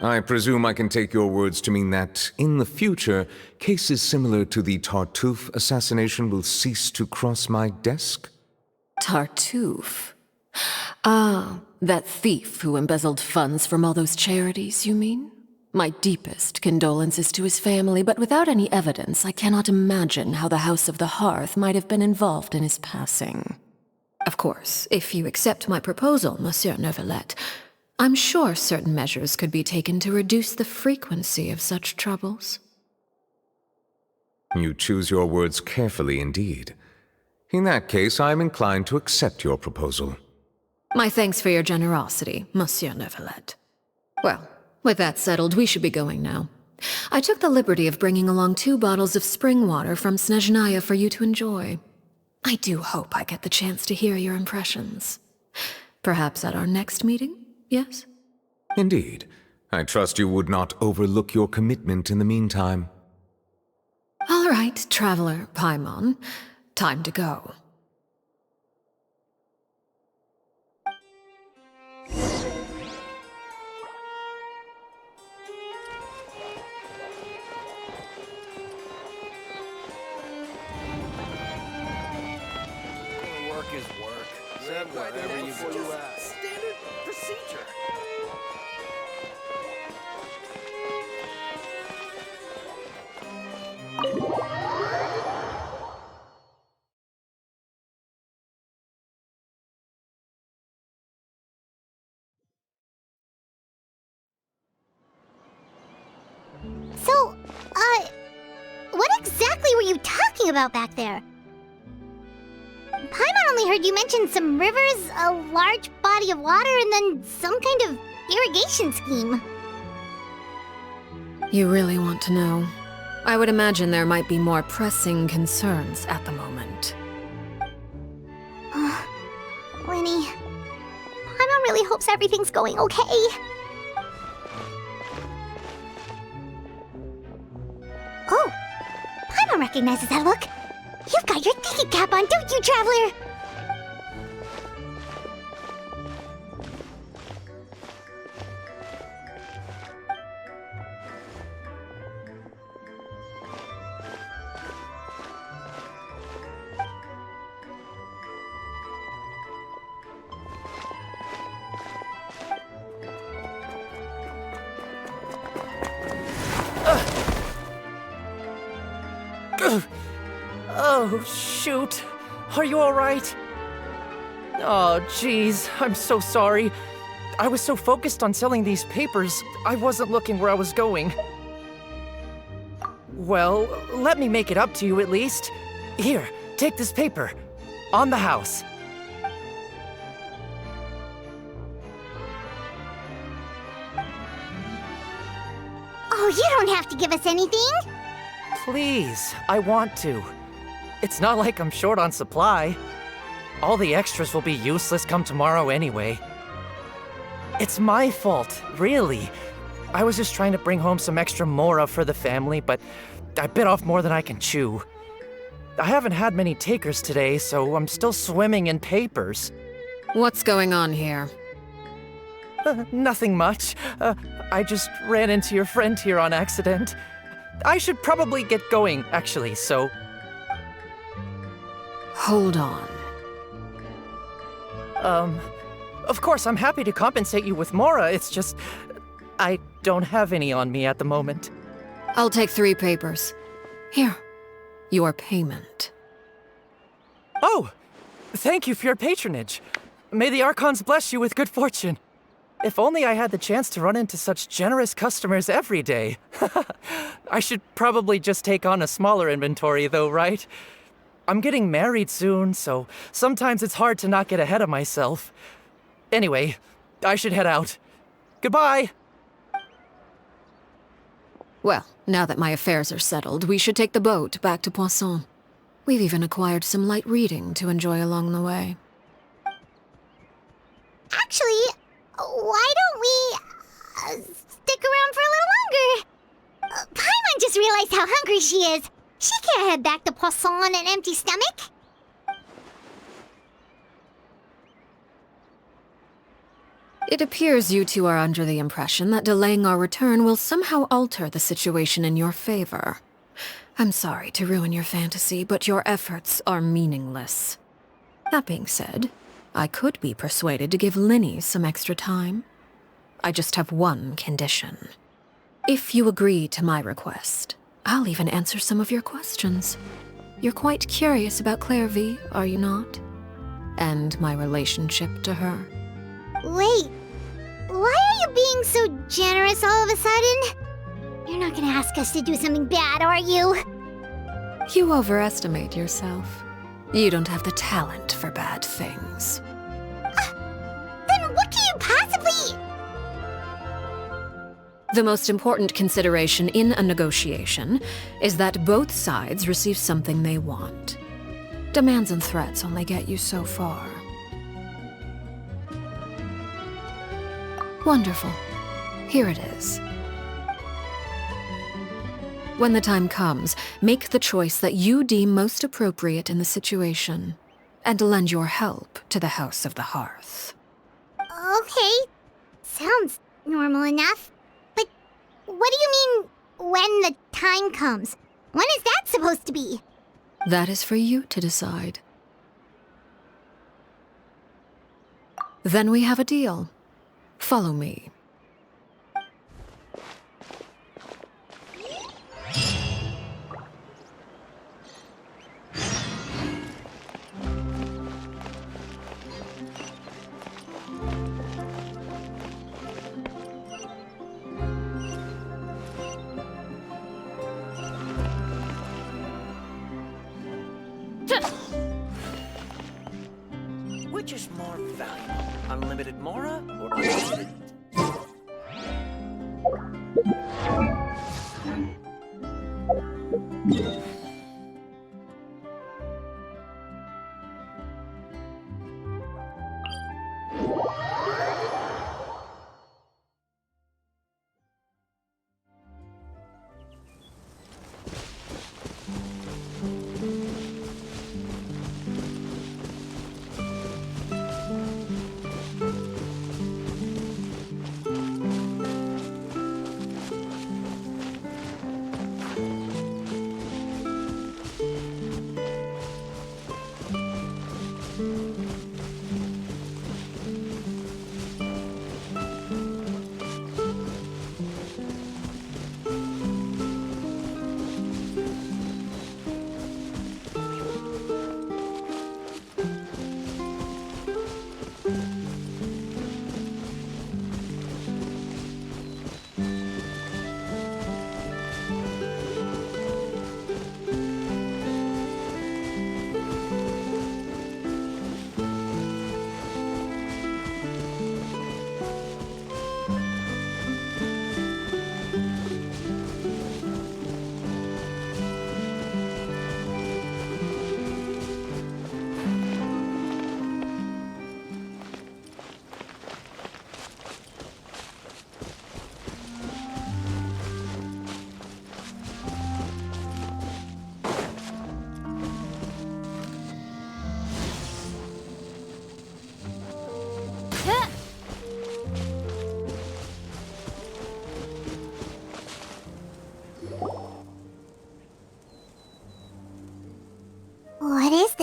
I presume I can take your words to mean that, in the future, cases similar to the Tartuffe assassination will cease to cross my desk? Tartuffe? Ah, that thief who embezzled funds from all those charities, you mean? My deepest condolences to his family, but without any evidence, I cannot imagine how the House of the Hearth might have been involved in his passing. Of course, if you accept my proposal, Monsieur Neuvillette, I'm sure certain measures could be taken to reduce the frequency of such troubles. You choose your words carefully indeed. In that case, I am inclined to accept your proposal. My thanks for your generosity, Monsieur Neuvillette. Well, with that settled, we should be going now. I took the liberty of bringing along 2 bottles of spring water from Snezhnaya for you to enjoy. I do hope I get the chance to hear your impressions. Perhaps at our next meeting, yes? Indeed. I trust you would not overlook your commitment in the meantime. All right, Traveler Paimon. Time to go. Work is work. Whatever you ask. Standard procedure. So, what exactly were you talking about back there? Paimon only heard you mention some rivers, a large body of water, and then some kind of irrigation scheme. You really want to know? I would imagine there might be more pressing concerns at the moment. Winnie, Paimon really hopes everything's going okay. Oh, Paimon recognizes that look. You've got your thinking cap on, don't you, Traveler? Oh, shoot. Are you alright? Oh, jeez. I'm so sorry. I was so focused on selling these papers, I wasn't looking where I was going. Well, let me make it up to you at least. Here, take this paper. On the house. Oh, you don't have to give us anything. Please, I want to. It's not like I'm short on supply. All the extras will be useless come tomorrow anyway. It's my fault, really. I was just trying to bring home some extra mora for the family, but I bit off more than I can chew. I haven't had many takers today, so I'm still swimming in papers. What's going on here? Nothing much. I just ran into your friend here on accident. I should probably get going, actually, so... Hold on. Of course, I'm happy to compensate you with mora, it's just... I don't have any on me at the moment. I'll take 3 papers. Here. Your payment. Oh! Thank you for your patronage. May the Archons bless you with good fortune. If only I had the chance to run into such generous customers every day. I should probably just take on a smaller inventory though, right? I'm getting married soon, so sometimes it's hard to not get ahead of myself. Anyway, I should head out. Goodbye! Well, now that my affairs are settled, we should take the boat back to Poisson. We've even acquired some light reading to enjoy along the way. Actually, why don't we stick around for a little longer? Paimon just realized how hungry she is. She can't head back to Poisson on an empty stomach. It appears you two are under the impression that delaying our return will somehow alter the situation in your favor. I'm sorry to ruin your fantasy, but your efforts are meaningless. That being said, I could be persuaded to give Linny some extra time. I just have one condition. If you agree to my request, I'll even answer some of your questions. You're quite curious about Claire V, are you not? And my relationship to her. Wait, why are you being so generous all of a sudden? You're not gonna ask us to do something bad, are you? You overestimate yourself. You don't have the talent for bad things. Then what can you possibly... The most important consideration in a negotiation is that both sides receive something they want. Demands and threats only get you so far. Wonderful. Here it is. When the time comes, make the choice that you deem most appropriate in the situation, and lend your help to the House of the Hearth. Okay, sounds normal enough. But what do you mean, when the time comes? When is that supposed to be? That is for you to decide. Then we have a deal. Follow me. Which is more valuable? Unlimited mora or unlimited...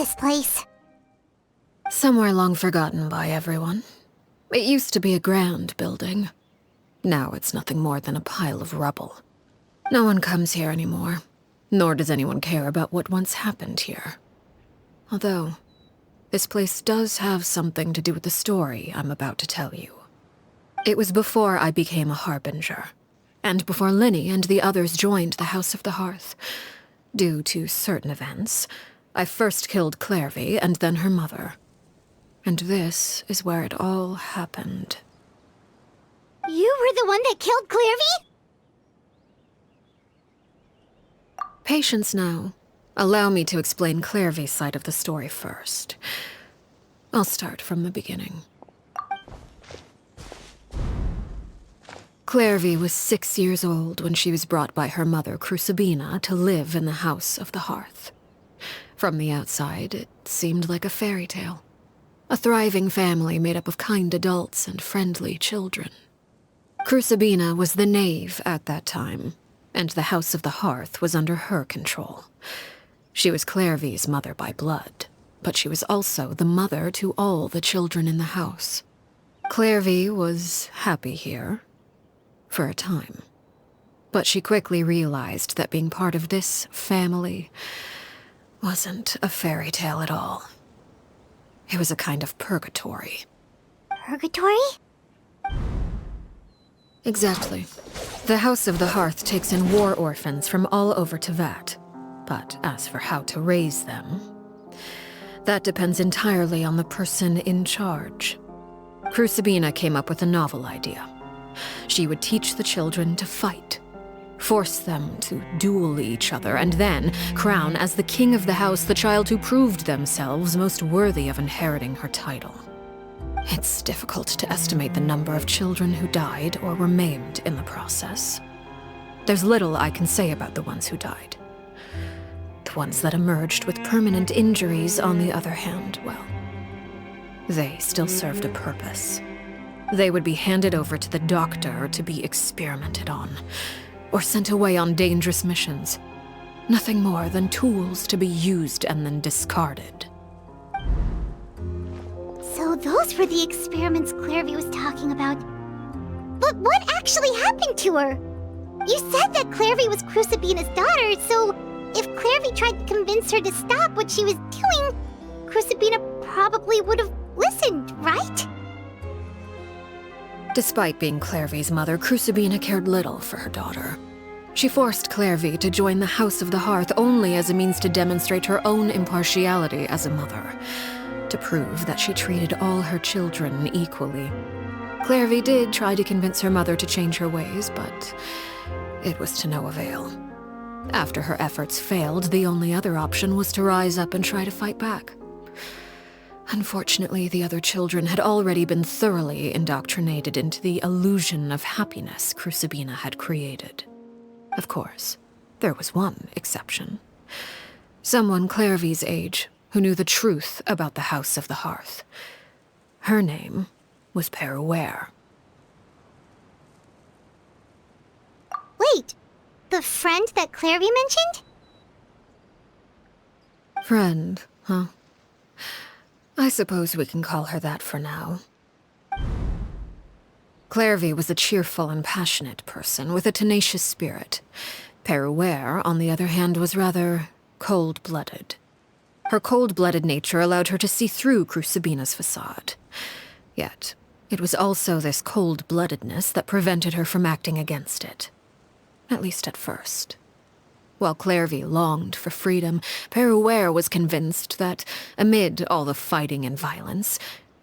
this place? Somewhere long forgotten by everyone. It used to be a grand building. Now it's nothing more than a pile of rubble. No one comes here anymore, nor does anyone care about what once happened here. Although, this place does have something to do with the story I'm about to tell you. It was before I became a Harbinger, and before Linny and the others joined the House of the Hearth. Due to certain events, I first killed Clairvy and then her mother. And this is where it all happened. You were the one that killed Clairvy? Patience now. Allow me to explain Clairvy's side of the story first. I'll start from the beginning. Clairvy was 6 years old when she was brought by her mother, Crucibina, to live in the House of the Hearth. From the outside, it seemed like a fairy tale. A thriving family made up of kind adults and friendly children. Crucibina was the knave at that time, and the House of the Hearth was under her control. She was Clairvy's mother by blood, but she was also the mother to all the children in the house. Clairvy was happy here, for a time. But she quickly realized that being part of this family wasn't a fairy tale at all. It was a kind of purgatory. Purgatory? Exactly. The House of the Hearth takes in war orphans from all over Tevat. But as for how to raise them, that depends entirely on the person in charge. Crucibina came up with a novel idea. She would teach the children to fight, force them to duel each other, and then crown as the king of the house the child who proved themselves most worthy of inheriting her title. It's difficult to estimate the number of children who died or were maimed in the process. There's little I can say about the ones who died. The ones that emerged with permanent injuries, on the other hand, well, they still served a purpose. They would be handed over to the doctor to be experimented on, or sent away on dangerous missions. Nothing more than tools to be used and then discarded. So those were the experiments Clairvy was talking about. But what actually happened to her? You said that Clairvy was Crucibina's daughter, so if Clairvy tried to convince her to stop what she was doing, Crucibina probably would have listened, right? Despite being Clairvy's mother, Crucibina cared little for her daughter. She forced Clairvy to join the House of the Hearth only as a means to demonstrate her own impartiality as a mother, to prove that she treated all her children equally. Clairvy did try to convince her mother to change her ways, but it was to no avail. After her efforts failed, the only other option was to rise up and try to fight back. Unfortunately, the other children had already been thoroughly indoctrinated into the illusion of happiness Crucibina had created. Of course, there was one exception. Someone Clairvy's age who knew the truth about the House of the Hearth. Her name was Peruere. Wait, the friend that Clairvy mentioned? Friend, huh? I suppose we can call her that for now. Clairvy was a cheerful and passionate person with a tenacious spirit. Peruere, on the other hand, was rather cold-blooded. Her cold-blooded nature allowed her to see through Crucibina's facade. Yet, it was also this cold-bloodedness that prevented her from acting against it. At least at first. While Clairvy longed for freedom, Peruere was convinced that, amid all the fighting and violence,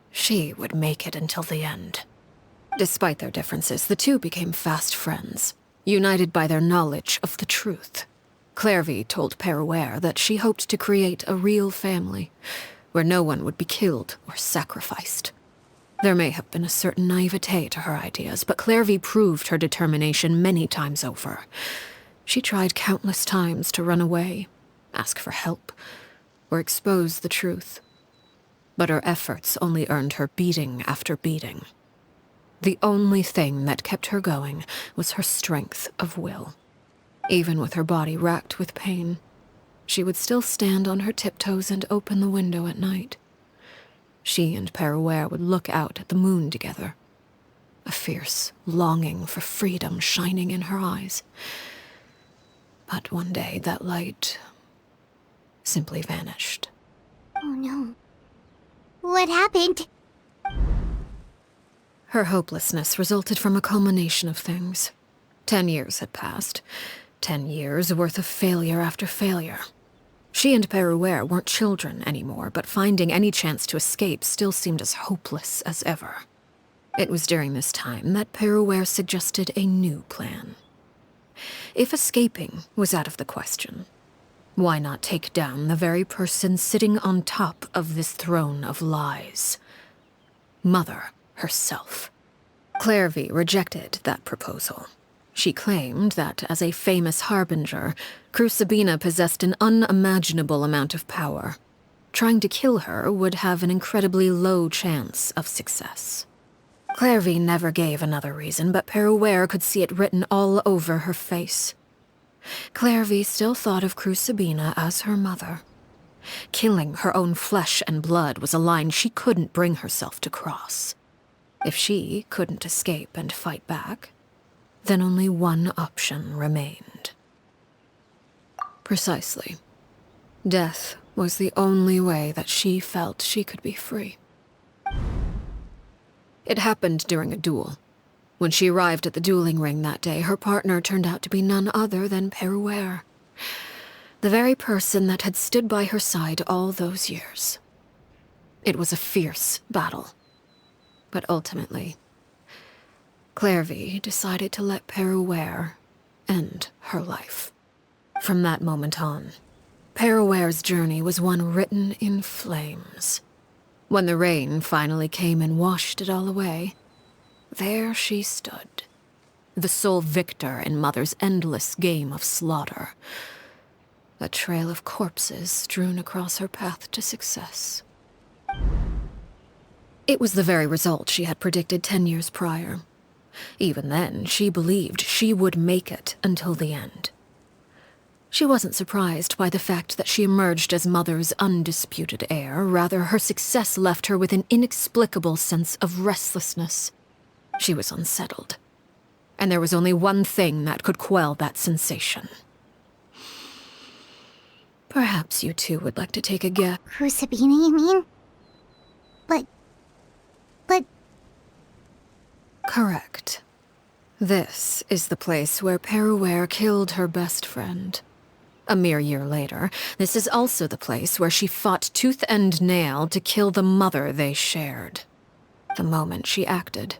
she would make it until the end. Despite their differences, the two became fast friends, united by their knowledge of the truth. Clairvy told Peruere that she hoped to create a real family, where no one would be killed or sacrificed. There may have been a certain naivete to her ideas, but Clairvy proved her determination many times over. She tried countless times to run away, ask for help, or expose the truth. But her efforts only earned her beating after beating. The only thing that kept her going was her strength of will. Even with her body racked with pain, she would still stand on her tiptoes and open the window at night. She and Peruere would look out at the moon together, a fierce longing for freedom shining in her eyes. But one day that light simply vanished. Oh no. What happened? Her hopelessness resulted from a culmination of things. 10 years had passed. 10 years worth of failure after failure. She and Peruere weren't children anymore, but finding any chance to escape still seemed as hopeless as ever. It was during this time that Peruere suggested a new plan. If escaping was out of the question, why not take down the very person sitting on top of this throne of lies? Mother herself. Clairvy rejected that proposal. She claimed that, as a famous harbinger, Crucibina possessed an unimaginable amount of power. Trying to kill her would have an incredibly low chance of success. Clairvy never gave another reason, but Peruere could see it written all over her face. Clairvy still thought of Crucibina as her mother. Killing her own flesh and blood was a line she couldn't bring herself to cross. If she couldn't escape and fight back, then only one option remained. Precisely. Death was the only way that she felt she could be free. It happened during a duel. When she arrived at the dueling ring that day, her partner turned out to be none other than Peruere, the very person that had stood by her side all those years. It was a fierce battle. But ultimately, Clairvy decided to let Peruere end her life. From that moment on, Peruere's journey was one written in flames. When the rain finally came and washed it all away, there she stood, the sole victor in Mother's endless game of slaughter, a trail of corpses strewn across her path to success. It was the very result she had predicted 10 years prior. Even then, she believed she would make it until the end. She wasn't surprised by the fact that she emerged as Mother's undisputed heir. Rather, her success left her with an inexplicable sense of restlessness. She was unsettled, and there was only one thing that could quell that sensation. Perhaps you two would like to take a guess. Crucibina, you mean? But... Correct. This is the place where Peruere killed her best friend. A mere year later, this is also the place where she fought tooth and nail to kill the mother they shared. The moment she acted,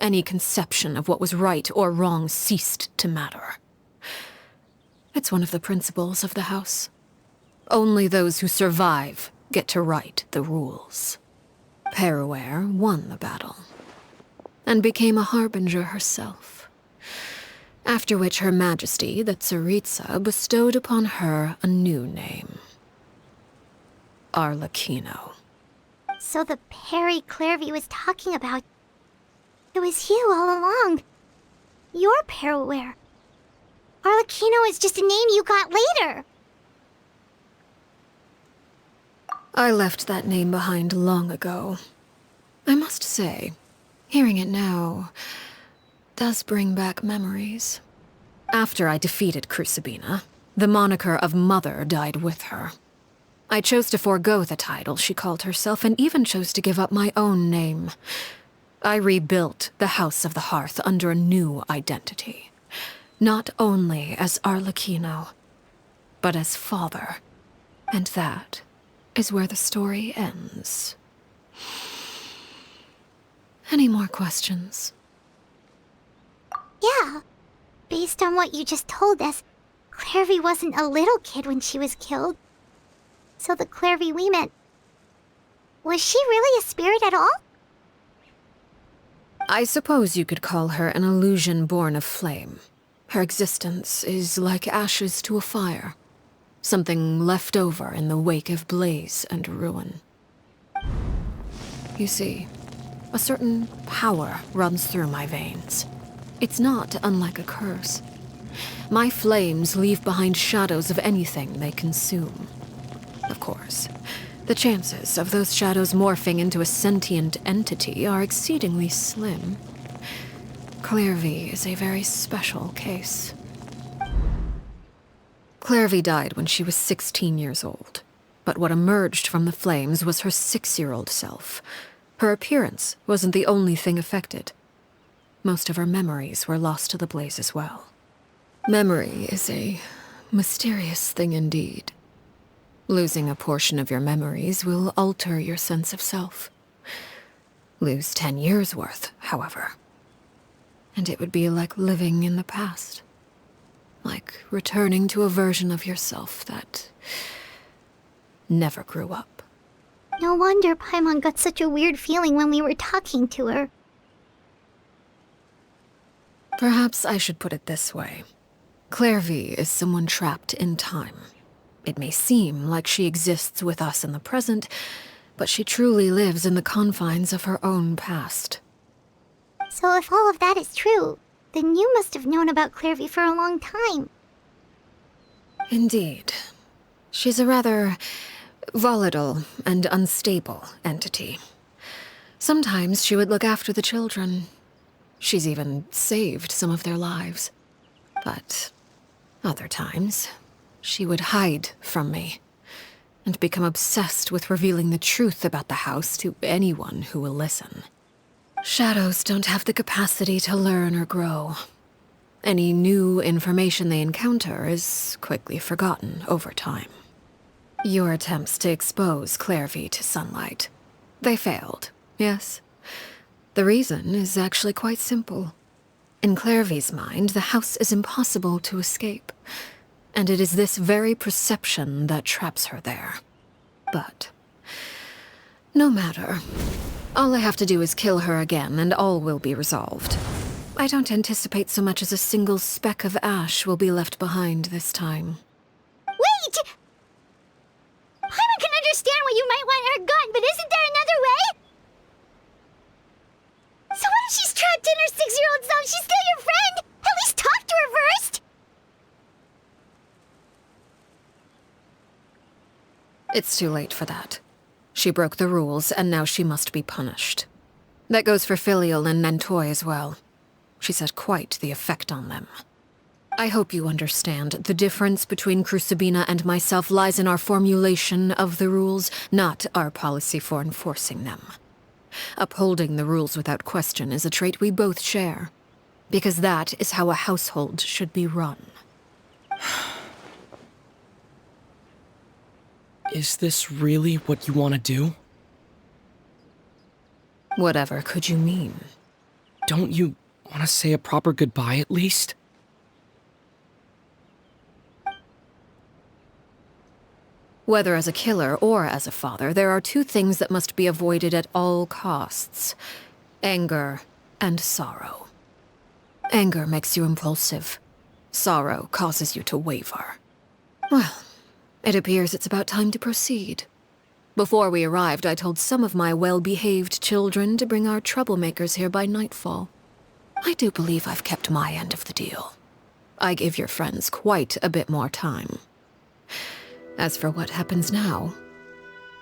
any conception of what was right or wrong ceased to matter. It's one of the principles of the house. Only those who survive get to write the rules. Peruere won the battle, and became a harbinger herself. After which Her Majesty, the Tsaritsa, bestowed upon her a new name. Arlecchino. So the Perry Clairvy was talking about... It was you all along. You're Peruere. Arlecchino is just a name you got later. I left that name behind long ago. I must say, hearing it now does bring back memories. After I defeated Crucibina, the moniker of Mother died with her. I chose to forego the title she called herself, and even chose to give up my own name. I rebuilt the House of the Hearth under a new identity. Not only as Arlecchino, but as father. And that is where the story ends. Any more questions? Yeah. Based on what you just told us, Clairvy wasn't a little kid when she was killed. So the Clairvy we met... Was she really a spirit at all? I suppose you could call her an illusion born of flame. Her existence is like ashes to a fire. Something left over in the wake of blaze and ruin. You see, a certain power runs through my veins. It's not unlike a curse. My flames leave behind shadows of anything they consume. Of course, the chances of those shadows morphing into a sentient entity are exceedingly slim. Clairvy is a very special case. Clairvy died when she was 16 years old, but what emerged from the flames was her 6-year-old self. Her appearance wasn't the only thing affected. Most of her memories were lost to the blaze as well. Memory is a mysterious thing indeed. Losing a portion of your memories will alter your sense of self. Lose 10 years' worth, however, and it would be like living in the past. Like returning to a version of yourself that never grew up. No wonder Paimon got such a weird feeling when we were talking to her. Perhaps I should put it this way. Clairvy is someone trapped in time. It may seem like she exists with us in the present, but she truly lives in the confines of her own past. So if all of that is true, then you must have known about Clairvy for a long time. Indeed. She's a rather volatile and unstable entity. Sometimes she would look after the children. She's even saved some of their lives. But other times, she would hide from me and become obsessed with revealing the truth about the house to anyone who will listen. Shadows don't have the capacity to learn or grow. Any new information they encounter is quickly forgotten over time. Your attempts to expose Clairvy to sunlight, they failed, yes? The reason is actually quite simple. In Clairvy's mind, the house is impossible to escape, and it is this very perception that traps her there. But no matter. All I have to do is kill her again, and all will be resolved. I don't anticipate so much as a single speck of ash will be left behind this time. Wait! Paimon can understand why you might want her gone, but isn't there another way? So what if she's trapped in her 6-year-old self? She's still your friend! At least talk to her first! It's too late for that. She broke the rules, and now she must be punished. That goes for Filial and Nantoy as well. She's had quite the effect on them. I hope you understand. The difference between Crucibina and myself lies in our formulation of the rules, not our policy for enforcing them. Upholding the rules without question is a trait we both share, because that is how a household should be run. Is this really what you want to do? Whatever could you mean? Don't you want to say a proper goodbye at least? Whether as a killer or as a father, there are two things that must be avoided at all costs: anger and sorrow. Anger makes you impulsive. Sorrow causes you to waver. Well, it appears it's about time to proceed. Before we arrived, I told some of my well-behaved children to bring our troublemakers here by nightfall. I do believe I've kept my end of the deal. I give your friends quite a bit more time. As for what happens now,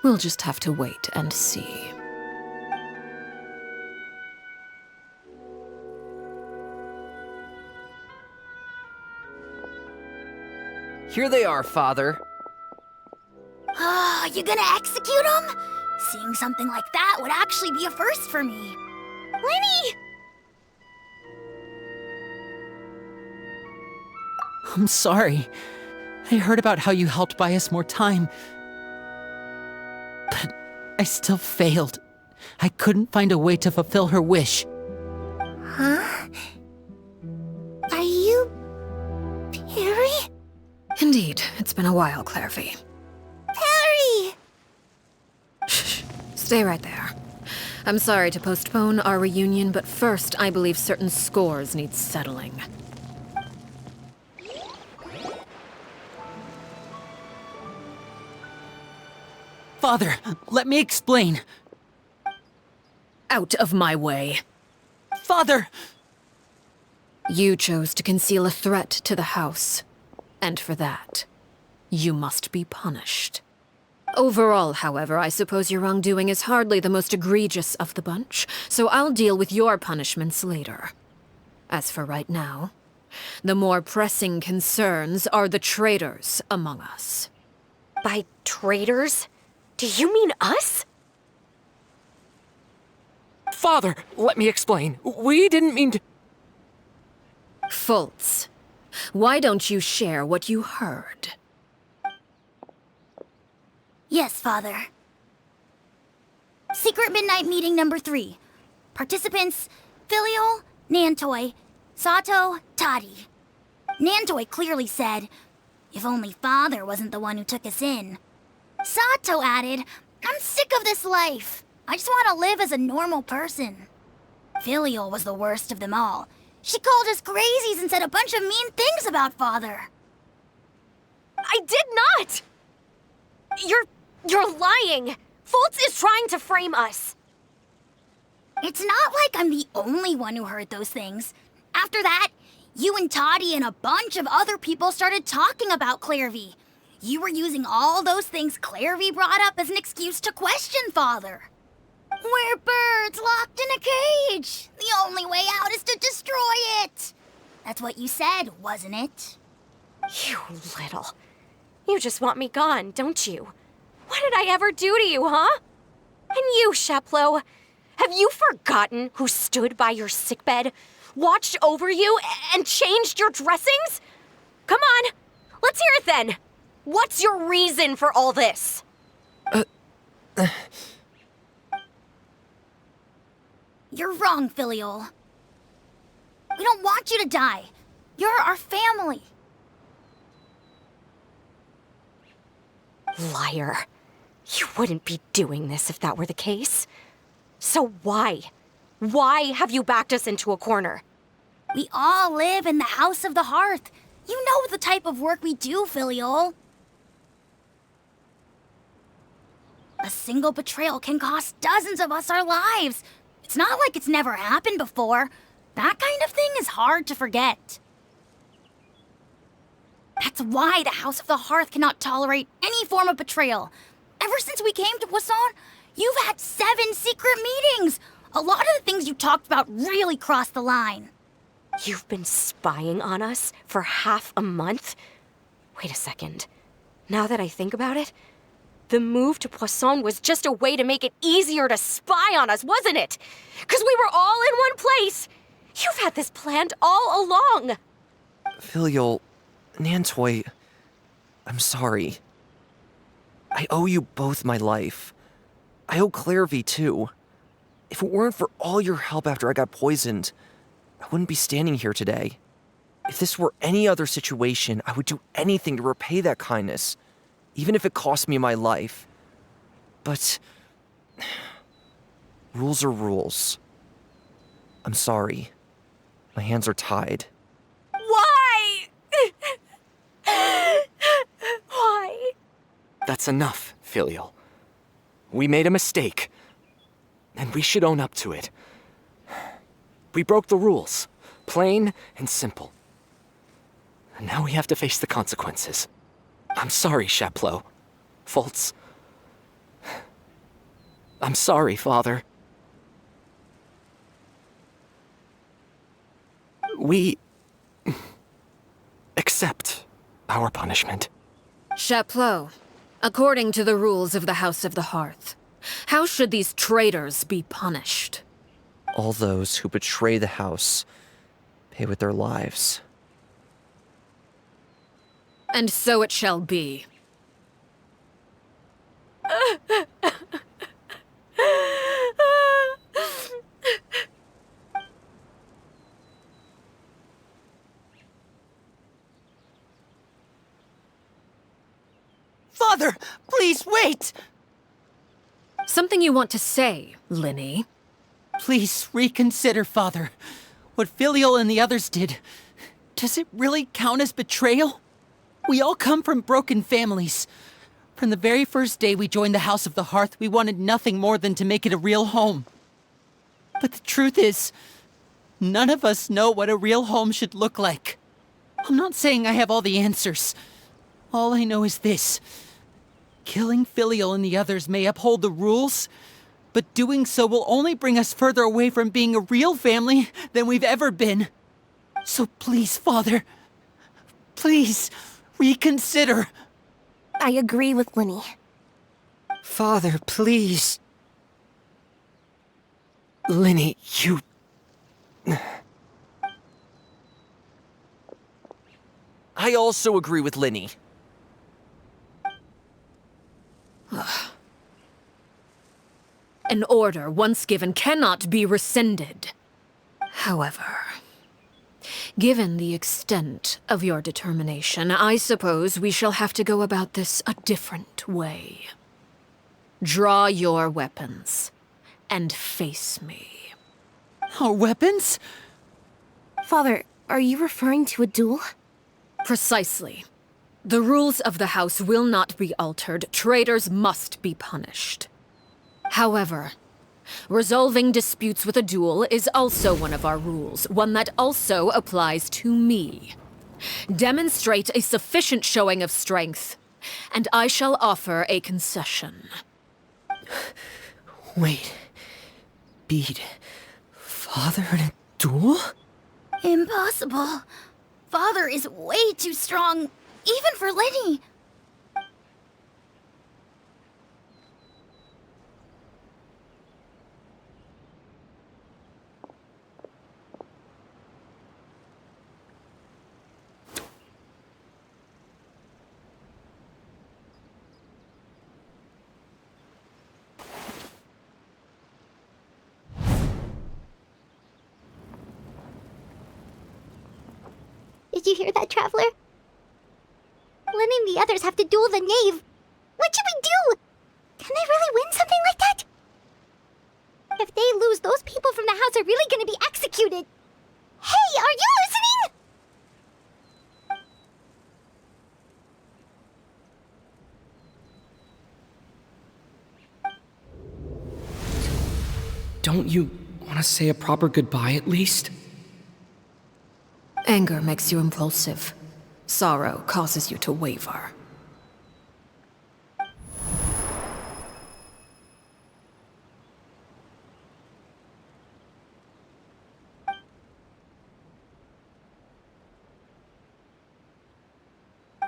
we'll just have to wait and see. Here they are, Father. You gonna execute him? Seeing something like that would actually be a first for me. Lenny! I'm sorry. I heard about how you helped buy us more time. But I still failed. I couldn't find a way to fulfill her wish. Huh? Are you... Perry? Indeed, it's been a while, Clairvy. Perry! Shh, stay right there. I'm sorry to postpone our reunion, but first I believe certain scores need settling. Father, let me explain. Out of my way. Father! You chose to conceal a threat to the house, and for that, you must be punished. Overall, however, I suppose your wrongdoing is hardly the most egregious of the bunch, so I'll deal with your punishments later. As for right now, the more pressing concerns are the traitors among us. By traitors? Do you mean us? Father, let me explain. We didn't mean to... Fultz, why don't you share what you heard? Yes, Father. Secret Midnight Meeting number 3. Participants, Filial, Nantoi, Sato, Toddy. Nantoi clearly said, if only Father wasn't the one who took us in. Sato added, I'm sick of this life. I just want to live as a normal person. Filial was the worst of them all. She called us crazies and said a bunch of mean things about Father. I did not! You're lying! Fultz is trying to frame us. It's not like I'm the only one who heard those things. After that, you and Toddy and a bunch of other people started talking about Clairvy. You were using all those things Clairvy brought up as an excuse to question Father. We're birds locked in a cage. The only way out is to destroy it. That's what you said, wasn't it? You little... You just want me gone, don't you? What did I ever do to you, huh? And you, Sheplo, have you forgotten who stood by your sickbed, watched over you, and changed your dressings? Come on, let's hear it then. What's your reason for all this? You're wrong, Filial. We don't want you to die. You're our family. Liar. You wouldn't be doing this if that were the case. So why? Why have you backed us into a corner? We all live in the House of the Hearth. You know the type of work we do, Filial. A single betrayal can cost dozens of us our lives. It's not like it's never happened before. That kind of thing is hard to forget. That's why the House of the Hearth cannot tolerate any form of betrayal. Ever since we came to Poisson, you've had 7 secret meetings. A lot of the things you talked about really crossed the line. You've been spying on us for half a month? Wait a second. Now that I think about it, the move to Poisson was just a way to make it easier to spy on us, wasn't it? Because we were all in one place. You've had this planned all along. Filial, Nantoi, I'm sorry. I owe you both my life. I owe Clairvy too. If it weren't for all your help after I got poisoned, I wouldn't be standing here today. If this were any other situation, I would do anything to repay that kindness, even if it cost me my life. But rules are rules. I'm sorry. My hands are tied. Why? Why? That's enough, Filial. We made a mistake, and we should own up to it. We broke the rules, plain and simple. And now we have to face the consequences. I'm sorry, Sheplo. Fultz. I'm sorry, Father. We accept our punishment. Chapleau, according to the rules of the House of the Hearth, how should these traitors be punished? All those who betray the house pay with their lives. And so it shall be. Father, please wait! Something you want to say, Linny? Please reconsider, Father. What Filial and the others did, does it really count as betrayal? We all come from broken families. From the very first day we joined the House of the Hearth, we wanted nothing more than to make it a real home. But the truth is, None of us know what a real home should look like. I'm not saying I have all the answers. All I know is this. Killing Filial and the others may uphold the rules, but doing so will only bring us further away from being a real family than we've ever been. So please, Father, please, reconsider. I agree with Linny. Father, please. Linny, you... I also agree with Linny. An order once given cannot be rescinded. However, given the extent of your determination, I suppose we shall have to go about this a different way. Draw your weapons and face me. Our weapons? Father, are you referring to a duel? Precisely. The rules of the house will not be altered. Traitors must be punished. However, resolving disputes with a duel is also one of our rules, one that also applies to me. Demonstrate a sufficient showing of strength, and I shall offer a concession. Wait. Beat Father in a duel? Impossible. Father is way too strong, even for Linny. Did you hear that, Traveler? Lenny and the others have to duel the knave. What should we do? Can they really win something like that? If they lose, those people from the house are really gonna be executed. Hey, are you listening? Don't you want to say a proper goodbye at least? Anger makes you impulsive. Sorrow causes you to waver.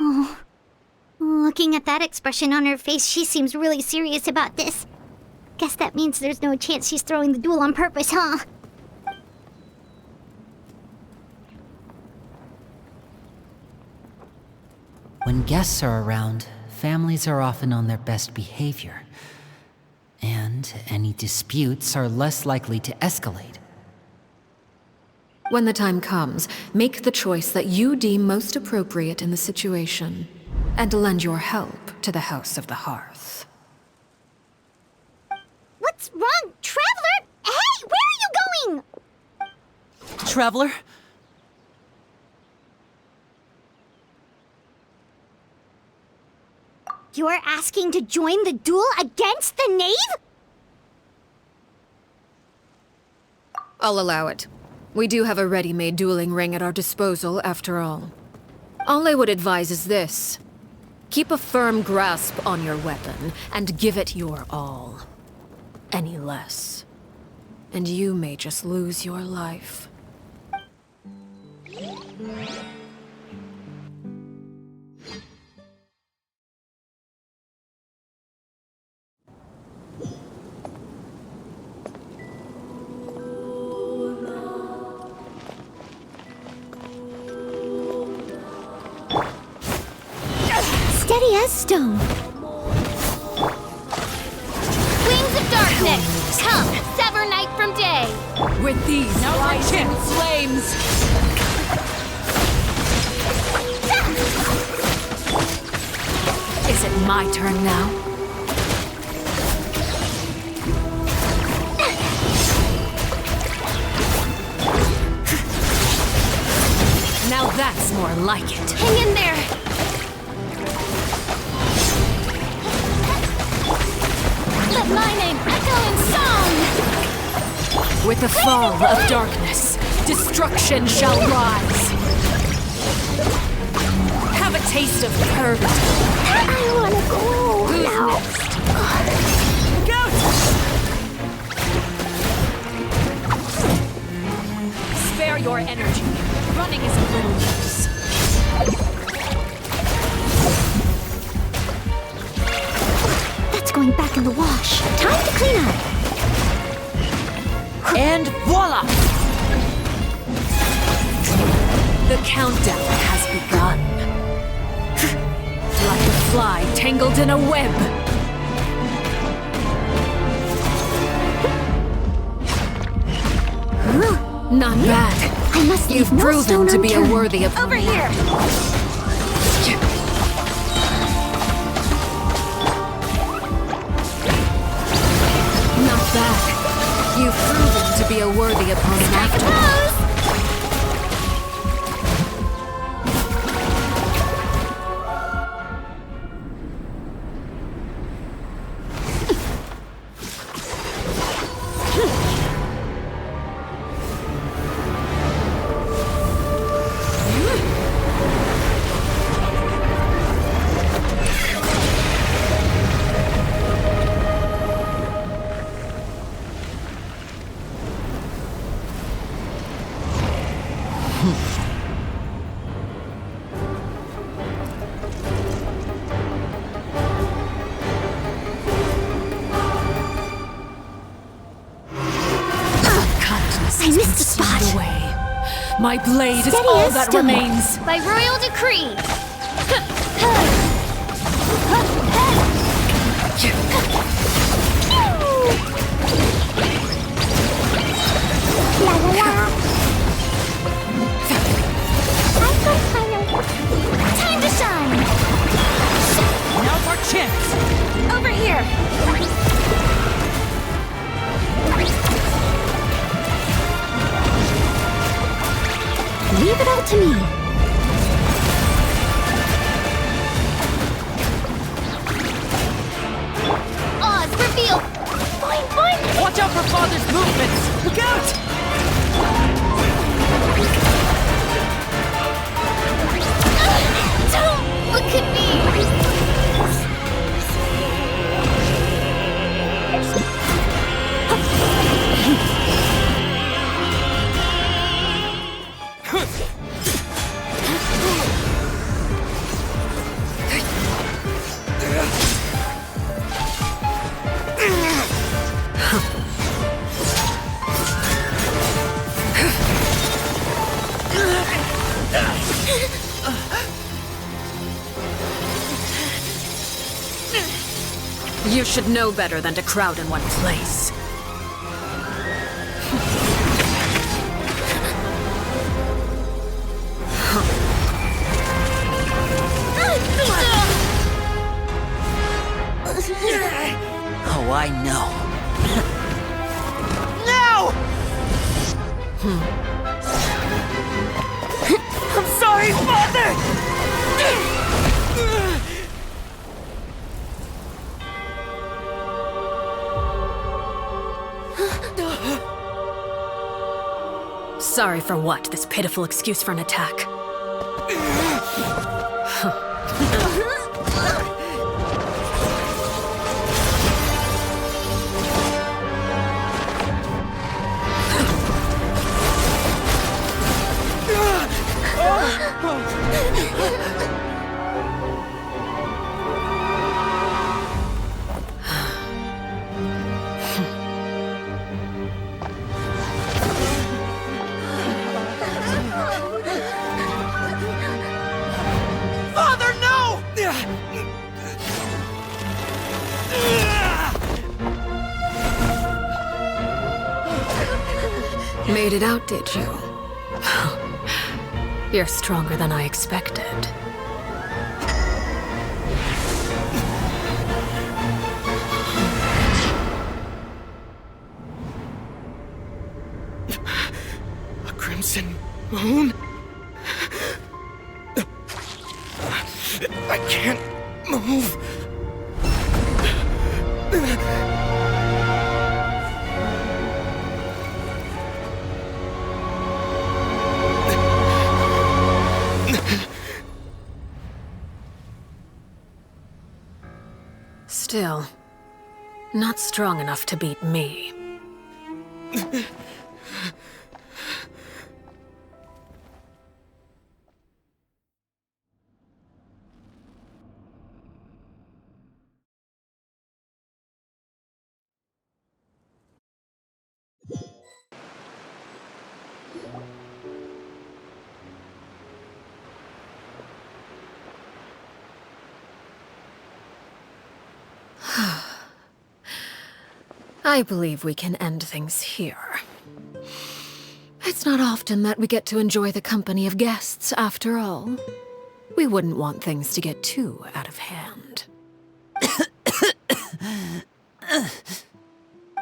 Oh, looking at that expression on her face, she seems really serious about this. Guess that means there's no chance she's throwing the duel on purpose, huh? When guests are around, families are often on their best behavior. And any disputes are less likely to escalate. When the time comes, make the choice that you deem most appropriate in the situation, and lend your help to the House of the Hearth. What's wrong, Traveler? Hey, where are you going? Traveler? You're asking to join the duel against the knave? I'll allow it. We do have a ready-made dueling ring at our disposal, after all. All I would advise is this. Keep a firm grasp on your weapon, and give it your all. Any less, and you may just lose your life. Steady as stone. Wings of darkness, come, sever night from day. With these rising flames! Is it my turn now? Now that's more like it. Hang in there. Let my name echo in song! With the fall of darkness, Destruction shall rise. Have a taste of purgatory. I wanna go Who's now. next? Spare your energy. Running is of little use. That's going back in the wash. Time to clean up. And voila! The countdown has begun. Like a fly tangled in a web. Not bad. I must leave You've no proven stone to be a unturned. worthy opponent. Over here! Not bad. You've proven to be a worthy opponent after all. I missed the spot. Away. My blade is Steady all as that stone. remains. By royal decree. La la la. Time to shine. Now's our chance. Over here! Leave it all to me. Oz, reveal. Fine. Watch out for Father's movements. Look out! Don't look at me. You should know better than to crowd in one place. Oh, I know. No! I'm sorry, Father! Sorry for what? This pitiful excuse for an attack. Father, no! Made it out, did you? You're stronger than I expected. A crimson moon? I can't move. Still, not strong enough to beat me. I believe we can end things here. It's not often that we get to enjoy the company of guests, after all. We wouldn't want things to get too out of hand.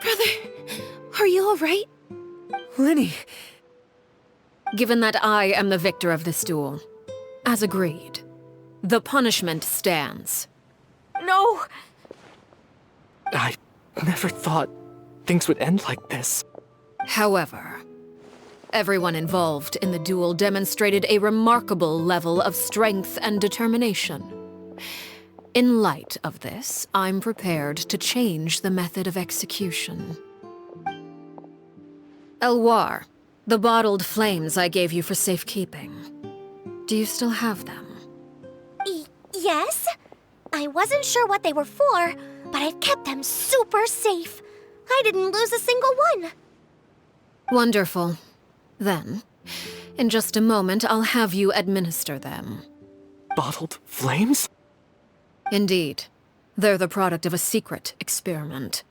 Brother, are you alright? Lenny! Given that I am the victor of this duel, as agreed, the punishment stands. No! I never thought things would end like this. However, everyone involved in the duel demonstrated a remarkable level of strength and determination. In light of this, I'm prepared to change the method of execution. Elwar, the bottled flames I gave you for safekeeping. Do you still have them? Yes? I wasn't sure what they were for, but I've kept them super safe. I didn't lose a single one. Wonderful. Then, in just a moment, I'll have you administer them. Bottled flames? Indeed. They're the product of a secret experiment.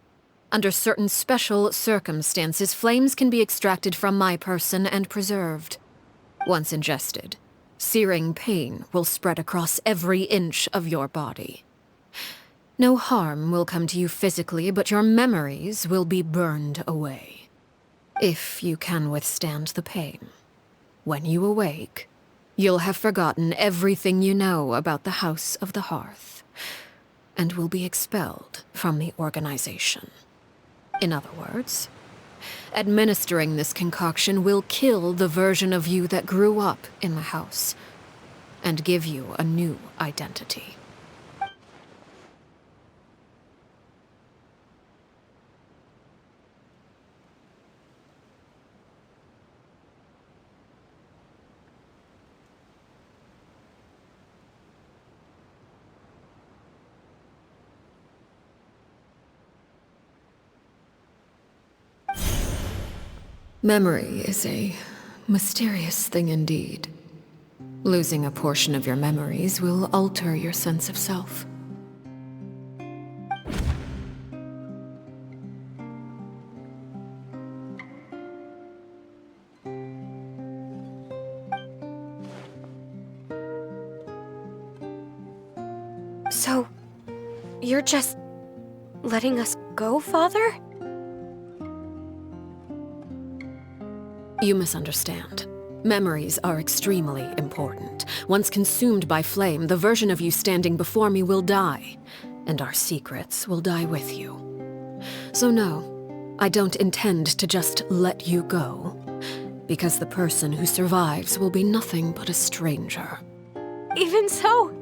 Under certain special circumstances, flames can be extracted from my person and preserved. Once ingested, searing pain will spread across every inch of your body. No harm will come to you physically, but your memories will be burned away. If you can withstand the pain. When you awake, you'll have forgotten everything you know about the House of the Hearth, and will be expelled from the organization. In other words, administering this concoction will kill the version of you that grew up in the house, and give you a new identity. Memory is a mysterious thing indeed. Losing a portion of your memories will alter your sense of self. So, you're just letting us go, Father? You misunderstand. Memories are extremely important. Once consumed by flame, the version of you standing before me will die, and our secrets will die with you. So no, I don't intend to just let you go, because the person who survives will be nothing but a stranger. Even so,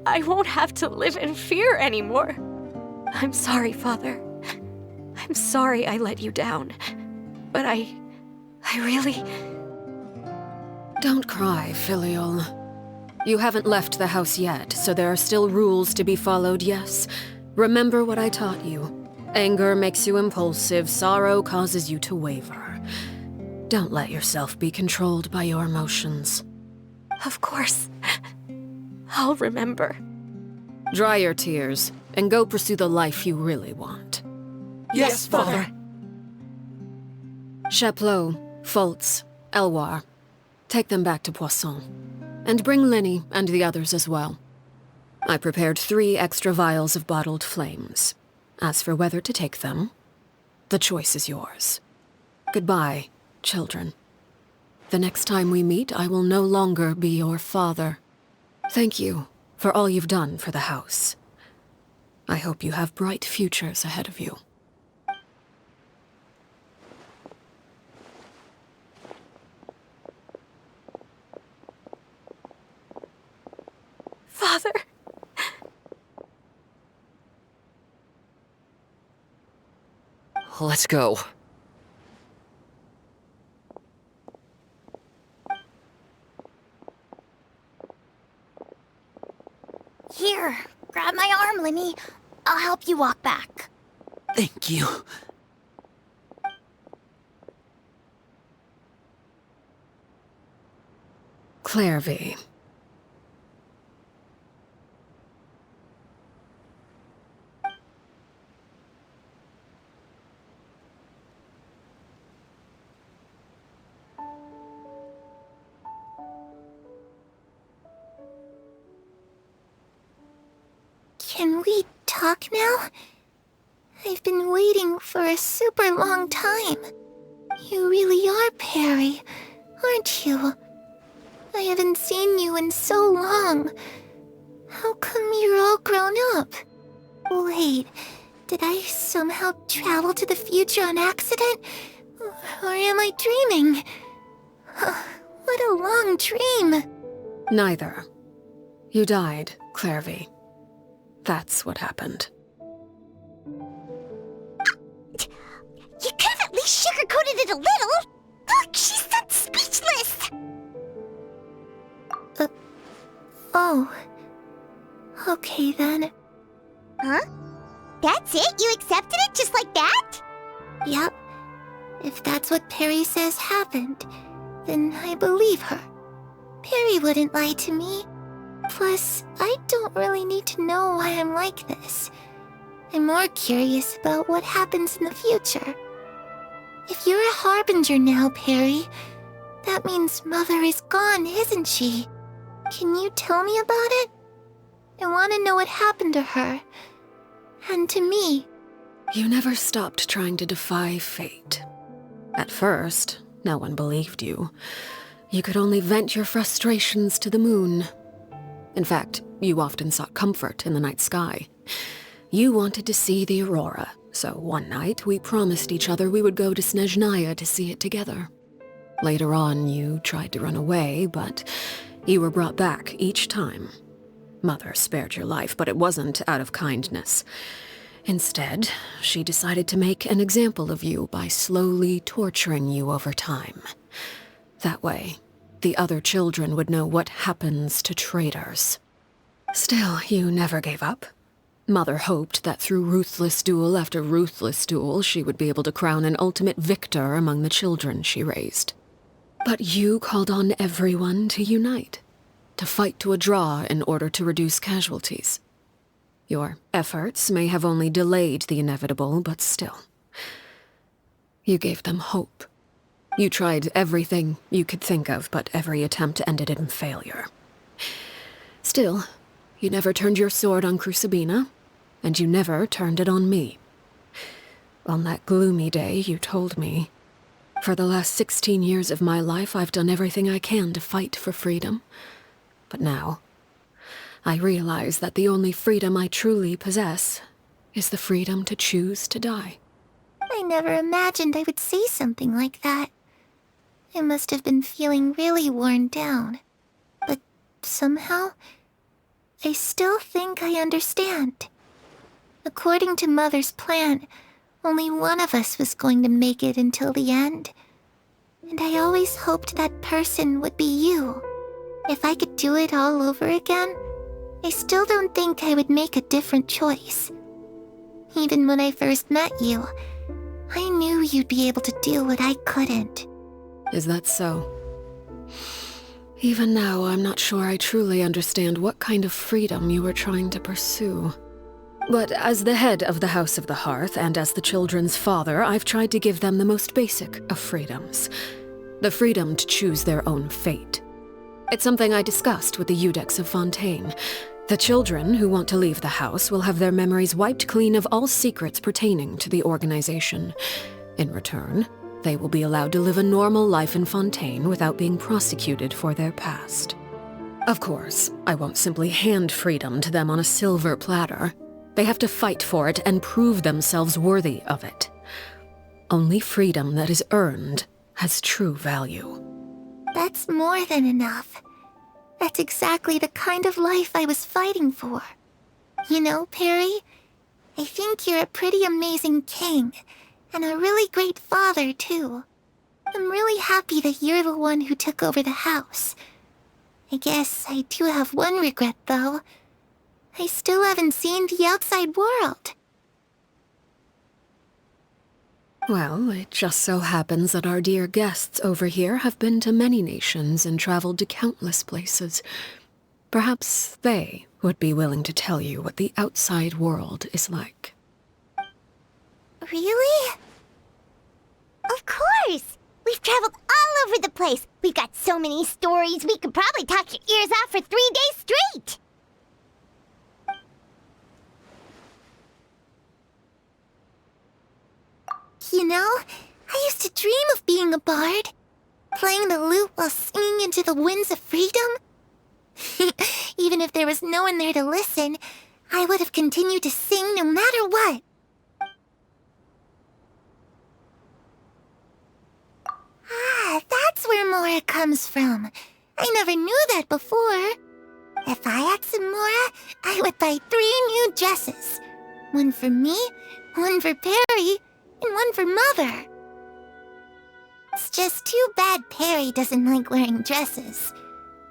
I won't have to live in fear anymore. I'm sorry, Father. I'm sorry I let you down. But I really... Don't cry, Filial. You haven't left the house yet, so there are still rules to be followed, yes? Remember what I taught you. Anger makes you impulsive, sorrow causes you to waver. Don't let yourself be controlled by your emotions. Of course. I'll remember. Dry your tears, and go pursue the life you really want. Yes, Father. Chaplot, Foltz, Elwar, take them back to Poisson. And bring Lenny and the others as well. I prepared 3 extra vials of bottled flames. As for whether to take them, the choice is yours. Goodbye, children. The next time we meet, I will no longer be your father. Thank you for all you've done for the house. I hope you have bright futures ahead of you. Father. Let's go. Here, grab my arm, Lemmy. I'll help you walk back. Thank you. Clairvy. Can we talk now? I've been waiting for a super long time. You really are Perry, aren't you? I haven't seen you in so long. How come you're all grown up? Wait, did I somehow travel to the future on accident? Or am I dreaming? What a long dream. Neither. You died, Clairvy. That's what happened. You could have at least sugarcoated it a little. Look, she's so speechless. Oh. Okay then. Huh? That's it? You accepted it just like that? Yep. If that's what Perry says happened, then I believe her. Perry wouldn't lie to me. Plus, I don't really need to know why I'm like this. I'm more curious about what happens in the future. If you're a harbinger now, Perry, that means Mother is gone, isn't she? Can you tell me about it? I want to know what happened to her. And to me. You never stopped trying to defy fate. At first, no one believed you. You could only vent your frustrations to the moon. In fact, you often sought comfort in the night sky. You wanted to see the aurora, so one night we promised each other we would go to Snezhnaya to see it together. Later on, you tried to run away, but you were brought back each time. Mother spared your life, but it wasn't out of kindness. Instead, she decided to make an example of you by slowly torturing you over time. That way, the other children would know what happens to traitors. Still, you never gave up. Mother hoped that through ruthless duel after ruthless duel, she would be able to crown an ultimate victor among the children she raised. But you called on everyone to unite, to fight to a draw in order to reduce casualties. Your efforts may have only delayed the inevitable, but still. You gave them hope. You tried everything you could think of, but every attempt ended in failure. Still, you never turned your sword on Crucibina, and you never turned it on me. On that gloomy day, you told me, "For the last 16 years of my life, I've done everything I can to fight for freedom. But now, I realize that the only freedom I truly possess is the freedom to choose to die." I never imagined I would say something like that. I must have been feeling really worn down. But somehow, I still think I understand. According to Mother's plan, only one of us was going to make it until the end. And I always hoped that person would be you. If I could do it all over again, I still don't think I would make a different choice. Even when I first met you, I knew you'd be able to do what I couldn't. Is that so? Even now, I'm not sure I truly understand what kind of freedom you were trying to pursue. But as the head of the House of the Hearth and as the children's father, I've tried to give them the most basic of freedoms. The freedom to choose their own fate. It's something I discussed with the Eudex of Fontaine. The children who want to leave the house will have their memories wiped clean of all secrets pertaining to the organization. In return, they will be allowed to live a normal life in Fontaine without being prosecuted for their past. Of course, I won't simply hand freedom to them on a silver platter. They have to fight for it and prove themselves worthy of it. Only freedom that is earned has true value. That's more than enough. That's exactly the kind of life I was fighting for. You know, Perry, I think you're a pretty amazing king, and a really great father, too. I'm really happy that you're the one who took over the house. I guess I do have one regret, though. I still haven't seen the outside world. Well, it just so happens that our dear guests over here have been to many nations and traveled to countless places. Perhaps they would be willing to tell you what the outside world is like. Really? Of course! We've traveled all over the place. We've got so many stories, we could probably talk your ears off for 3 days straight. You know, I used to dream of being a bard. Playing the lute while singing into the winds of freedom. Even if there was no one there to listen, I would have continued to sing no matter what. Ah, that's where Mora comes from. I never knew that before. If I had some Mora, I would buy 3 new dresses. One for me, one for Perry, and one for Mother. It's just too bad Perry doesn't like wearing dresses.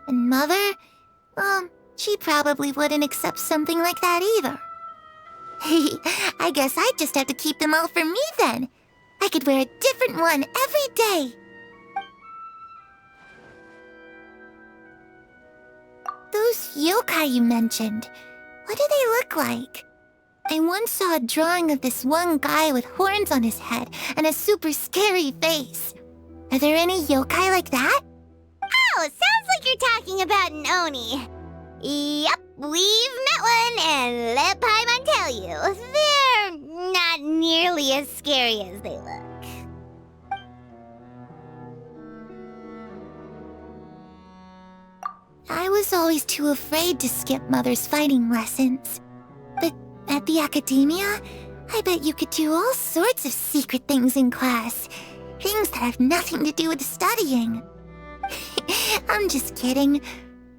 And Mother, she probably wouldn't accept something like that either. I guess I'd just have to keep them all for me then. I could wear a different one every day. Those yokai you mentioned, what do they look like? I once saw a drawing of this one guy with horns on his head and a super scary face. Are there any yokai like that? Oh, sounds like you're talking about an Oni. Yep, we've met one, and let Paimon tell you, they're not nearly as scary as they look. I was always too afraid to skip Mother's fighting lessons. But at the academia, I bet you could do all sorts of secret things in class. Things that have nothing to do with studying. I'm just kidding.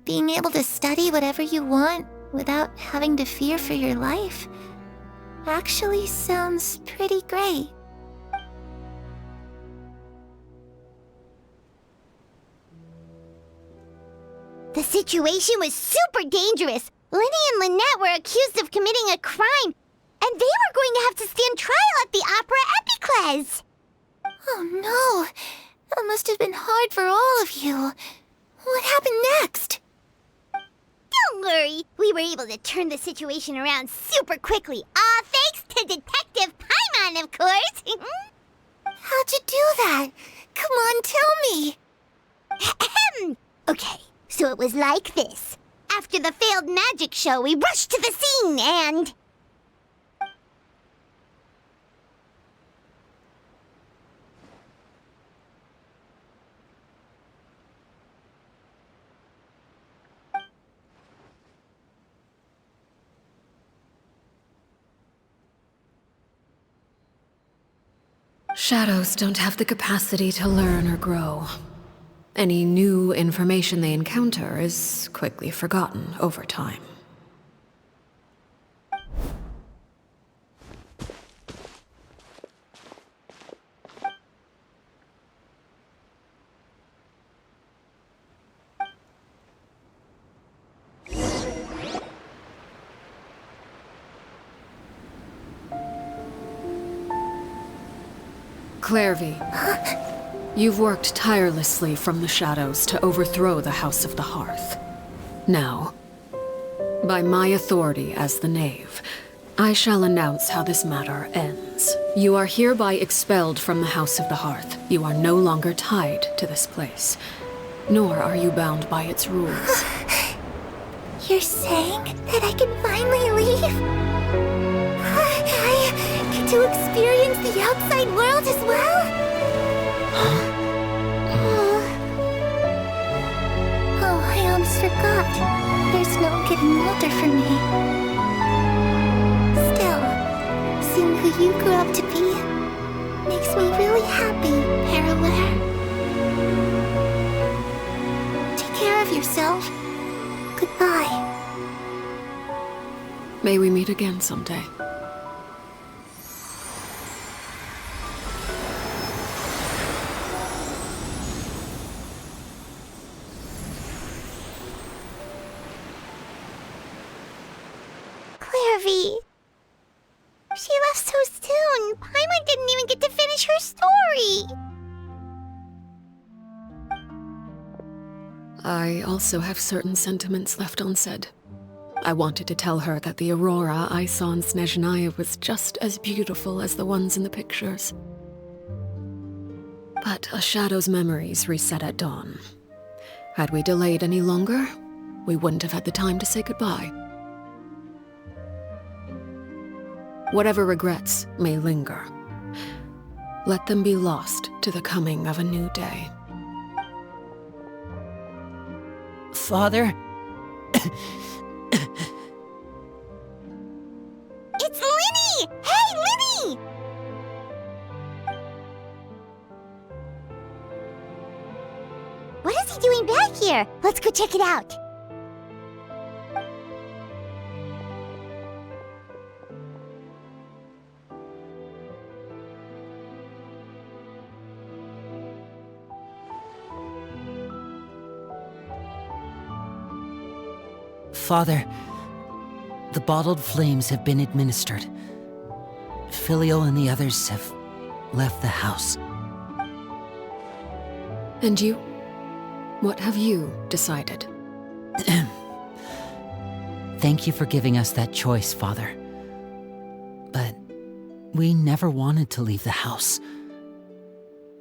Being able to study whatever you want without having to fear for your life actually sounds pretty great. The situation was super dangerous. Lenny and Lynette were accused of committing a crime, and they were going to have to stand trial at the Opera Epicles. Oh no, that must have been hard for all of you. What happened next? Don't worry, we were able to turn the situation around super quickly, all thanks to Detective Paimon, of course. How'd you do that? Come on, tell me. Okay, so it was like this. After the failed magic show, we rushed to the scene and... Shadows don't have the capacity to learn or grow. Any new information they encounter is quickly forgotten over time. Clairvy, you've worked tirelessly from the shadows to overthrow the House of the Hearth. Now, by my authority as the Knave, I shall announce how this matter ends. You are hereby expelled from the House of the Hearth. You are no longer tied to this place, nor are you bound by its rules. You're saying that I can finally leave? I get to experience the outside world as well? Oh, I almost forgot. There's no getting older for me. Still, seeing who you grew up to be makes me really happy, Parallare. Take care of yourself. May we meet again someday. Clairvy. She left so soon. Paimon didn't even get to finish her story. I also have certain sentiments left unsaid. I wanted to tell her that the aurora I saw in Snezhnaya was just as beautiful as the ones in the pictures. But a shadow's memories reset at dawn. Had we delayed any longer, we wouldn't have had the time to say goodbye. Whatever regrets may linger, let them be lost to the coming of a new day. Father? It's Linny! Hey, Linny! What is he doing back here? Let's go check it out. Father, the bottled flames have been administered. Filio and the others have left the house. And you? What have you decided? Thank you for giving us that choice, Father. But we never wanted to leave the house.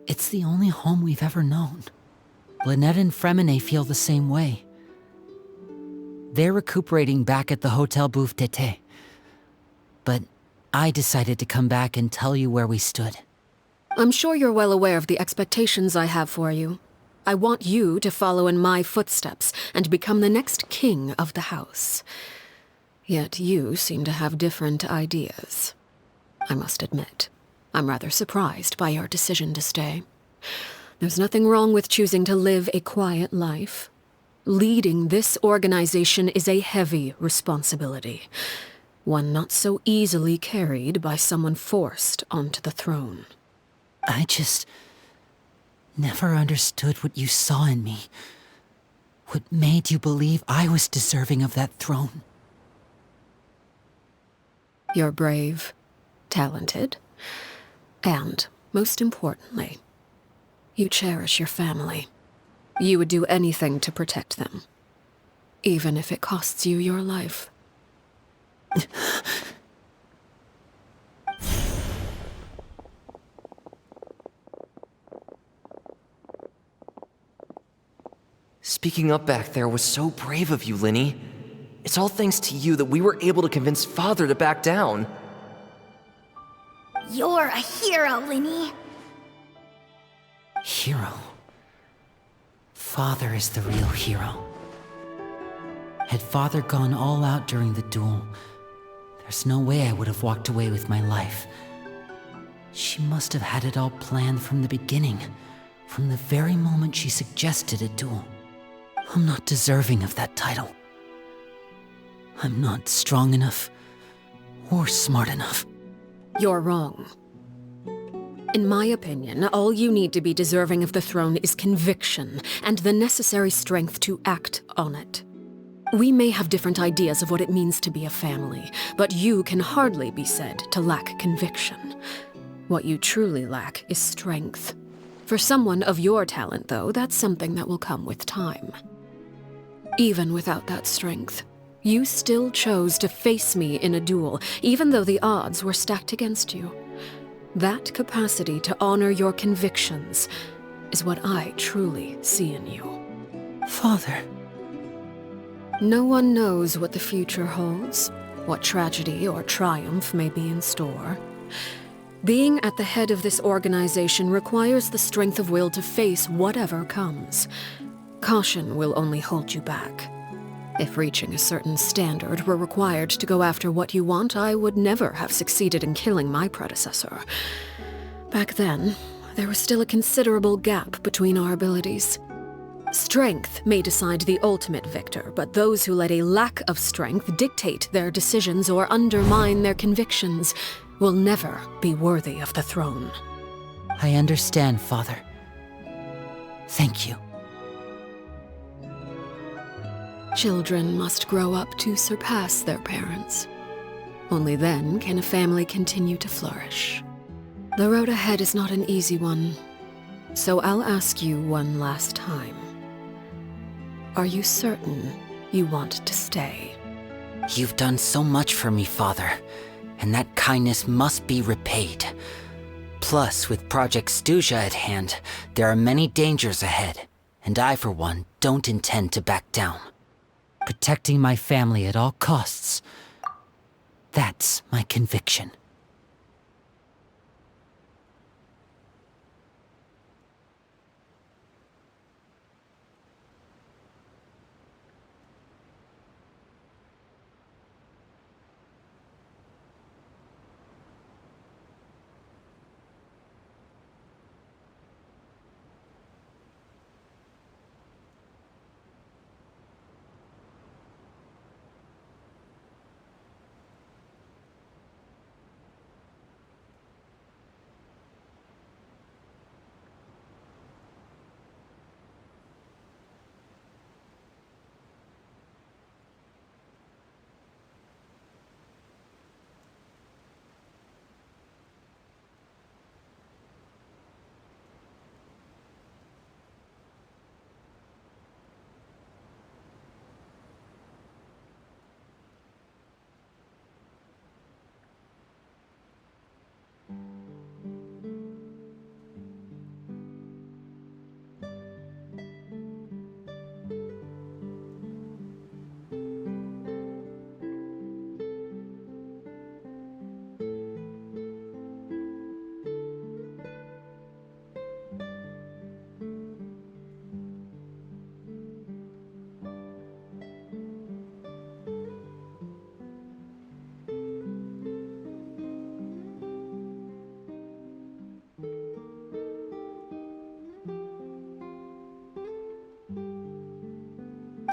It's the only home we've ever known. Lynette and Fremine feel the same way. They're recuperating back at the Hotel Bouffe d'été. But I decided to come back and tell you where we stood. I'm sure you're well aware of the expectations I have for you. I want you to follow in my footsteps and become the next king of the house. Yet you seem to have different ideas. I must admit, I'm rather surprised by your decision to stay. There's nothing wrong with choosing to live a quiet life. Leading this organization is a heavy responsibility, one not so easily carried by someone forced onto the throne. I just never understood what you saw in me. What made you believe I was deserving of that throne? You're brave, talented, and, most importantly, you cherish your family. You would do anything to protect them, even if it costs you your life. Speaking up back there was so brave of you, Linny. It's all thanks to you that we were able to convince Father to back down. You're a hero, Linny. Hero? Father is the real hero. Had Father gone all out during the duel, there's no way I would have walked away with my life. She must have had it all planned from the beginning, from the very moment she suggested a duel. I'm not deserving of that title. I'm not strong enough or smart enough. You're wrong. In my opinion, all you need to be deserving of the throne is conviction and the necessary strength to act on it. We may have different ideas of what it means to be a family, but you can hardly be said to lack conviction. What you truly lack is strength. For someone of your talent, though, that's something that will come with time. Even without that strength, you still chose to face me in a duel, even though the odds were stacked against you. That capacity to honor your convictions is what I truly see in you. Father. No one knows what the future holds, what tragedy or triumph may be in store. Being at the head of this organization requires the strength of will to face whatever comes. Caution will only hold you back. If reaching a certain standard were required to go after what you want, I would never have succeeded in killing my predecessor. Back then, there was still a considerable gap between our abilities. Strength may decide the ultimate victor, but those who let a lack of strength dictate their decisions or undermine their convictions will never be worthy of the throne. I understand, Father. Thank you. Children must grow up to surpass their parents. Only then can a family continue to flourish. The road ahead is not an easy one, so I'll ask you one last time. Are you certain you want to stay? You've done so much for me, Father, and that kindness must be repaid. Plus, with Project Stuja at hand, there are many dangers ahead, and I, for one, don't intend to back down. Protecting my family at all costs. That's my conviction.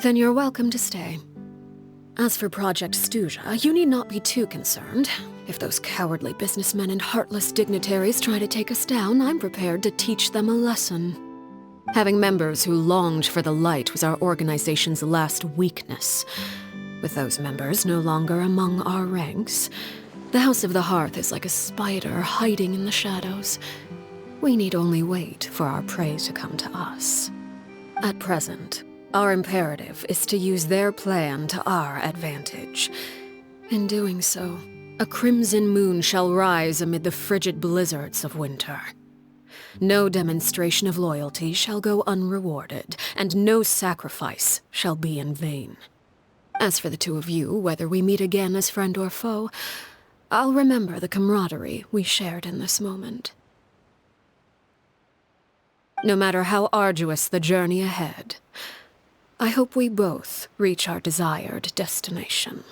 Then you're welcome to stay. As for Project Stuja, you need not be too concerned. If those cowardly businessmen and heartless dignitaries try to take us down, I'm prepared to teach them a lesson. Having members who longed for the light was our organization's last weakness. With those members no longer among our ranks, the House of the Hearth is like a spider hiding in the shadows. We need only wait for our prey to come to us. At present, our imperative is to use their plan to our advantage. In doing so, a crimson moon shall rise amid the frigid blizzards of winter. No demonstration of loyalty shall go unrewarded, and no sacrifice shall be in vain. As for the two of you, whether we meet again as friend or foe, I'll remember the camaraderie we shared in this moment. No matter how arduous the journey ahead, I hope we both reach our desired destination.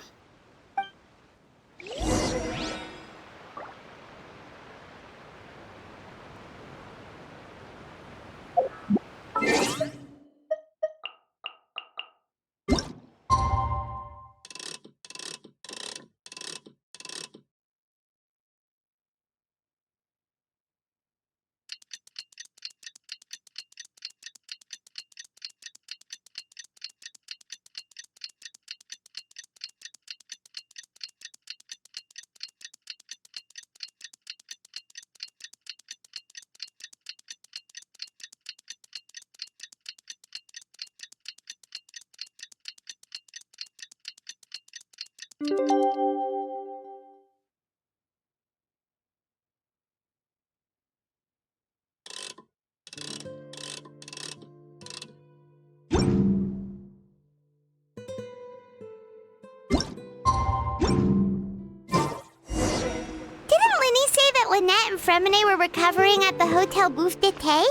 Lynette and Fremine were recovering at the Hotel Bouffe d'été?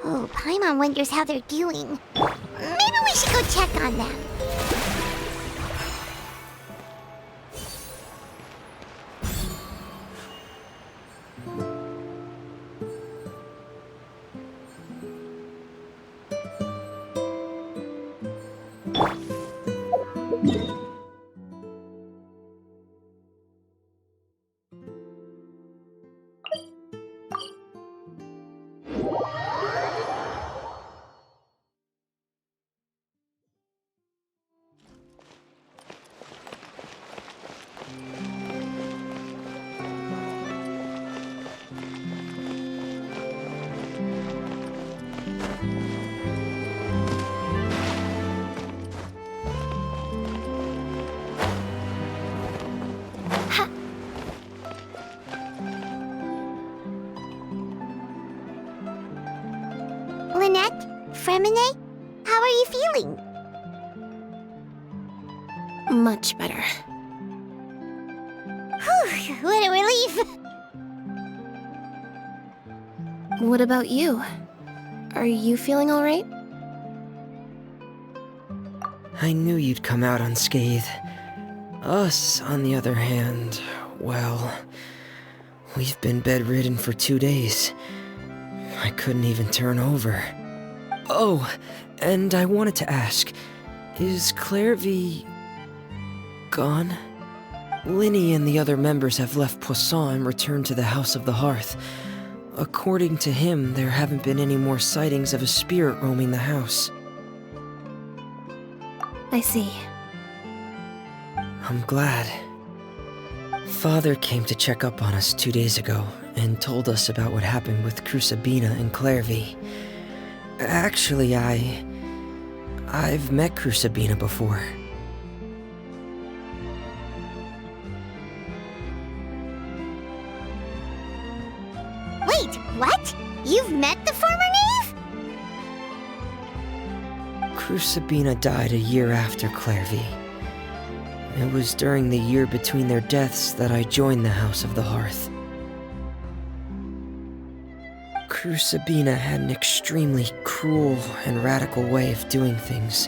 Oh, Paimon wonders how they're doing. Maybe we should go check on them. Amine? How are you feeling? Much better. Whew, what a relief! What about you? Are you feeling alright? I knew you'd come out unscathed. Us, on the other hand, well, we've been bedridden for 2 days. I couldn't even turn over. Oh, and I wanted to ask, is Claire V gone? Linny and the other members have left Poisson and returned to the House of the Hearth. According to him, there haven't been any more sightings of a spirit roaming the house. I see. I'm glad. Father came to check up on us 2 days ago and told us about what happened with Crusabina and Clairvy. Actually, I've met Crusabina before. Wait, what? You've met the former knave? Crusabina died a year after Clairvy. It was during the year between their deaths that I joined the House of the Hearth. Crusabina had an extremely cruel and radical way of doing things.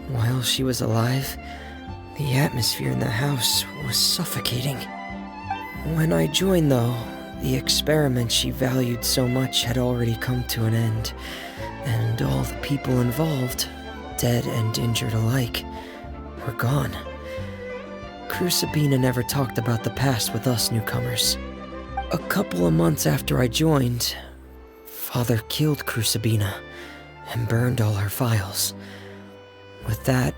While she was alive, the atmosphere in the house was suffocating. When I joined, though, the experiment she valued so much had already come to an end, and all the people involved, dead and injured alike, were gone. Crusabina never talked about the past with us newcomers. A couple of months after I joined, Father killed Crusabina and burned all her files. With that,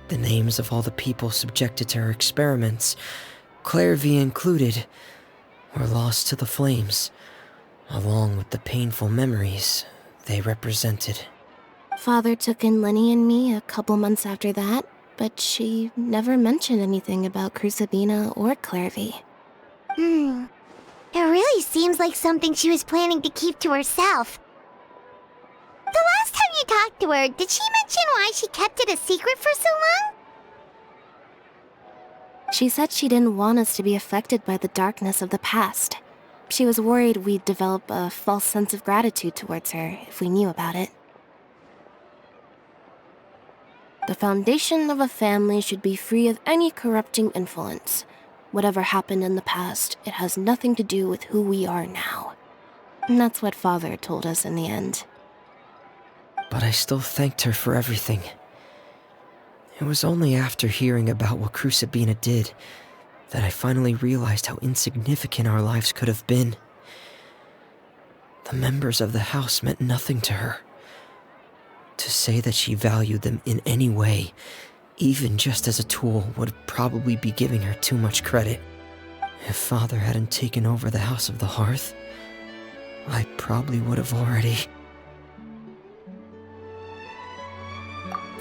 the names of all the people subjected to her experiments, Clairvy included, were lost to the flames, along with the painful memories they represented. Father took in Lenny and me a couple months after that, but she never mentioned anything about Crusabina or Clairvy. It really seems like something she was planning to keep to herself. The last time you talked to her, did she mention why she kept it a secret for so long? She said she didn't want us to be affected by the darkness of the past. She was worried we'd develop a false sense of gratitude towards her if we knew about it. The foundation of a family should be free of any corrupting influence. Whatever happened in the past, it has nothing to do with who we are now. And that's what Father told us in the end. But I still thanked her for everything. It was only after hearing about what Crusabina did that I finally realized how insignificant our lives could have been. The members of the house meant nothing to her. To say that she valued them in any way, even just as a tool, would probably be giving her too much credit. If Father hadn't taken over the House of the Hearth, I probably would have already...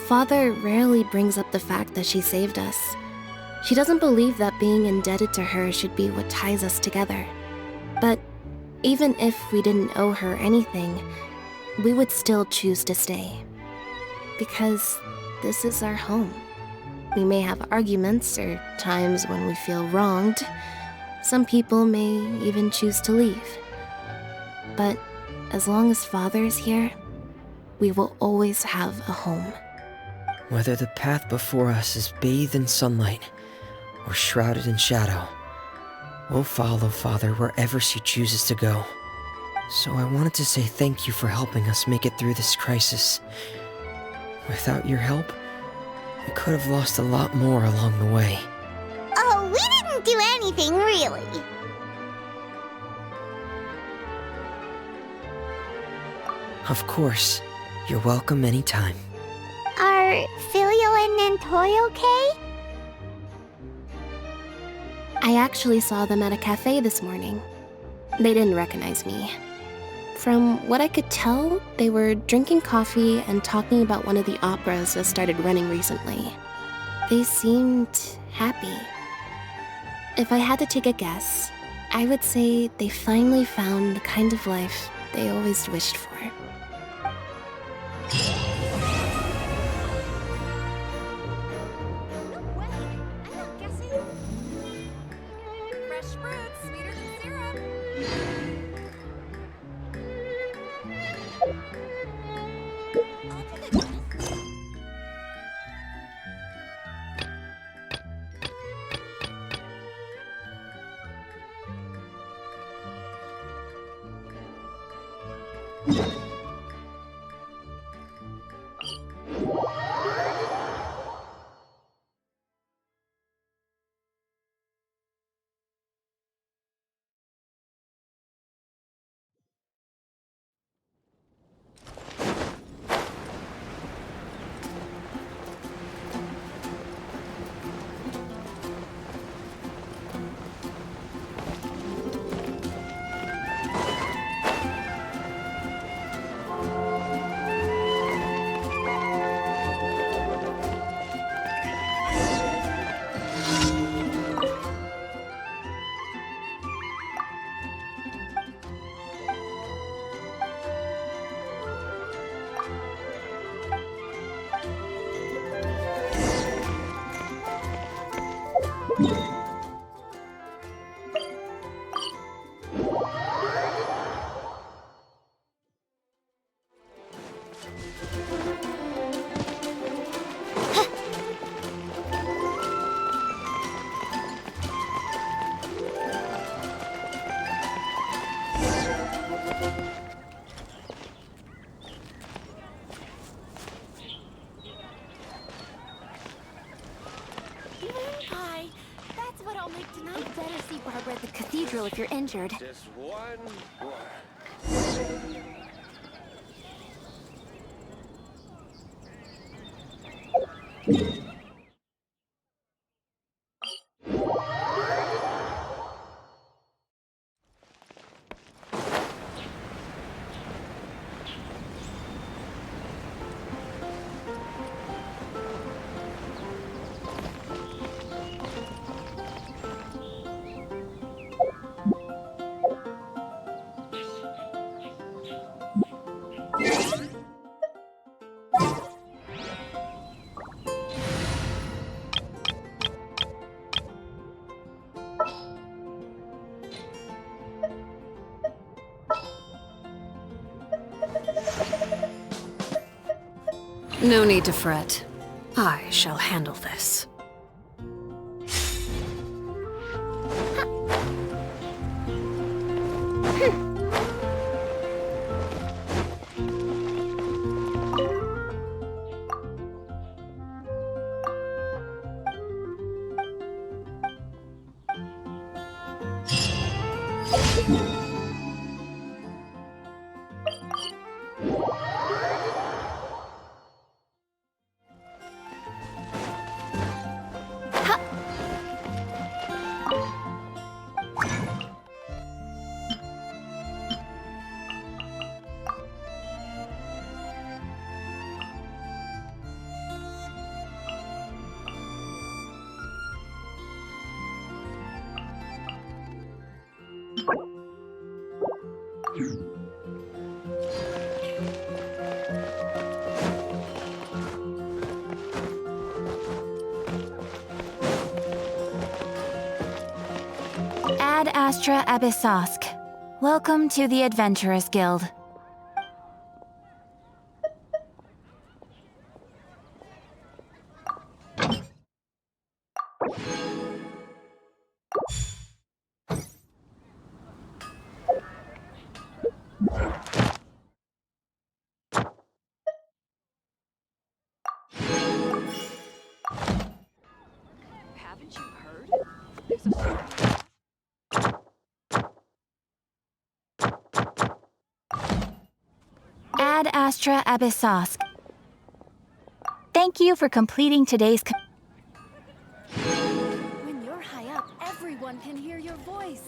Father rarely brings up the fact that she saved us. She doesn't believe that being indebted to her should be what ties us together. But even if we didn't owe her anything, we would still choose to stay. Because this is our home. We may have arguments or times when we feel wronged. Some people may even choose to leave. But as long as Father is here, we will always have a home. Whether the path before us is bathed in sunlight or shrouded in shadow, we'll follow Father wherever she chooses to go. So I wanted to say thank you for helping us make it through this crisis. Without your help, we could have lost a lot more along the way. Oh, we didn't do anything, really. Of course, you're welcome anytime. Are Filio and Nantoy okay? I actually saw them at a cafe this morning. They didn't recognize me. From what I could tell, they were drinking coffee and talking about one of the operas that started running recently. They seemed happy. If I had to take a guess, I would say they finally found the kind of life they always wished for. Pie. That's what I'll make tonight. You'd better see Barbara at the cathedral if you're injured. Just one more. No need to fret. I shall handle this. Ad Astra Abyssosk. Welcome to the Adventurers Guild. Haven't you heard? There's a Ad Astra Abyssosk. Thank you for completing today's. When you're high up, everyone can hear your voice.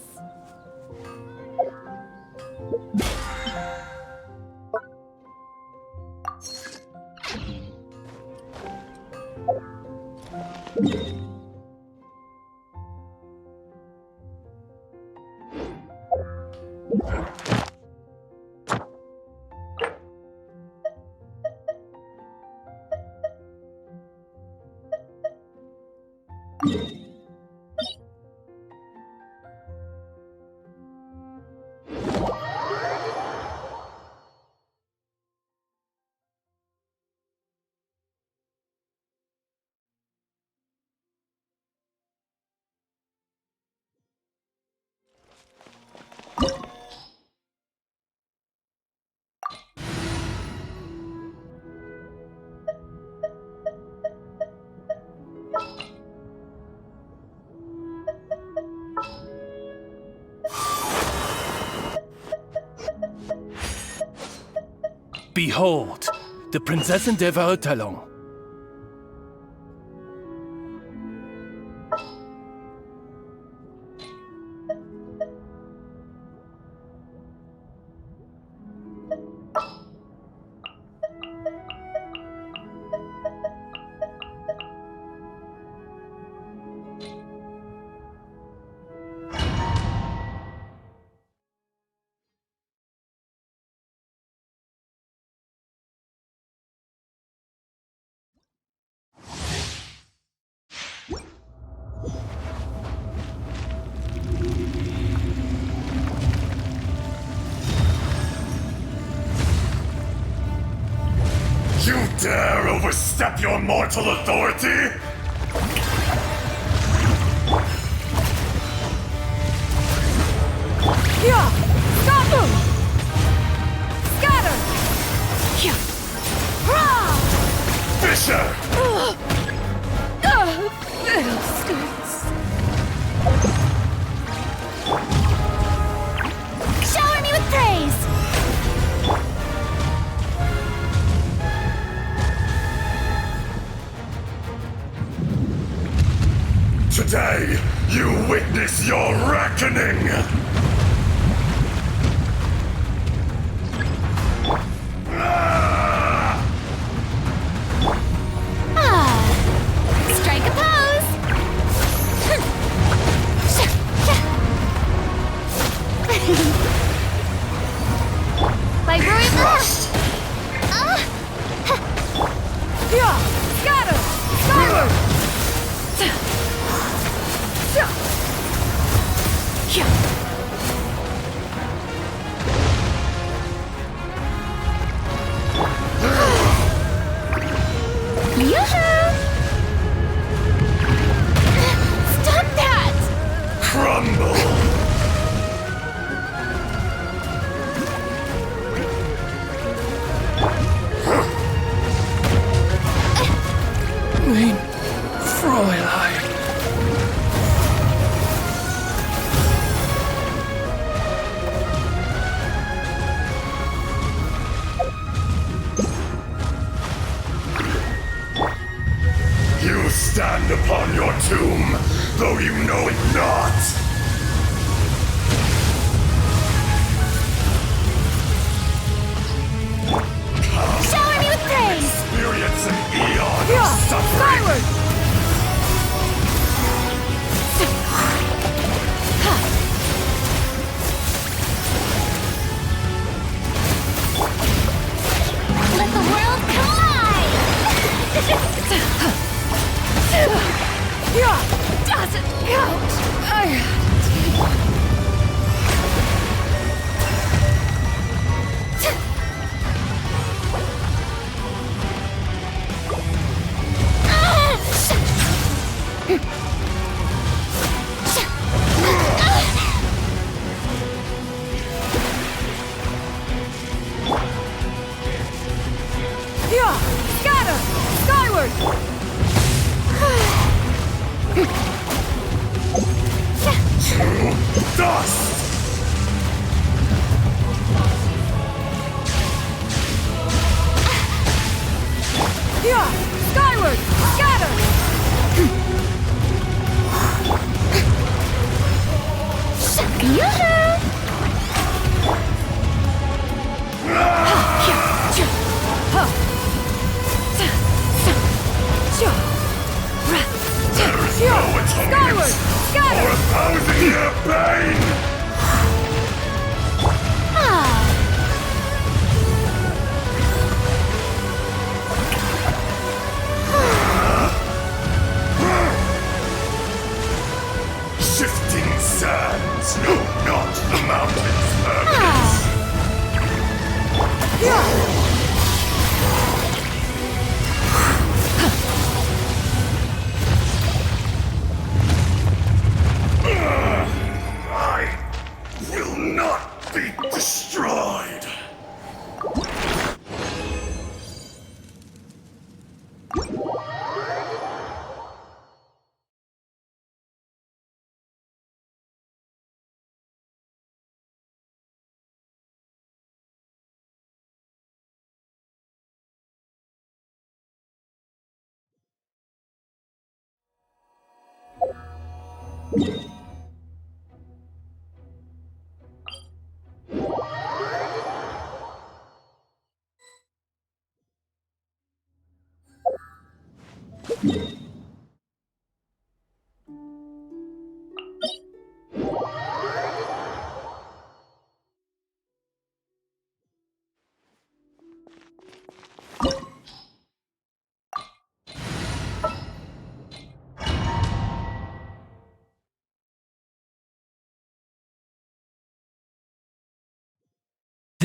Behold, the Prinzessin der Verurteilung. dare overstep your mortal authority? Yeah! Stop him! Scatter! Yeah! Rah! Fisher! Fiddlesticks! Shower me with praise! Today, you witness your reckoning! Strike a pose! Vibrate burst! Yeah! Scatter! Skyward! Stop that! Crumble! Mein Fräulein. You stand upon your tomb, though you know it not! Shower me with praise! Experience an eon Yeah! of suffering! Skyward! Let the world collide! Doesn't count! Yeah! Scatter! Skyward! Dust! Yeah! Skyward! Scatter! Yoo-hoo! There is no atonement for 1,000-year pain! Shifting sands know not the mountain's permanence. I will not be destroyed.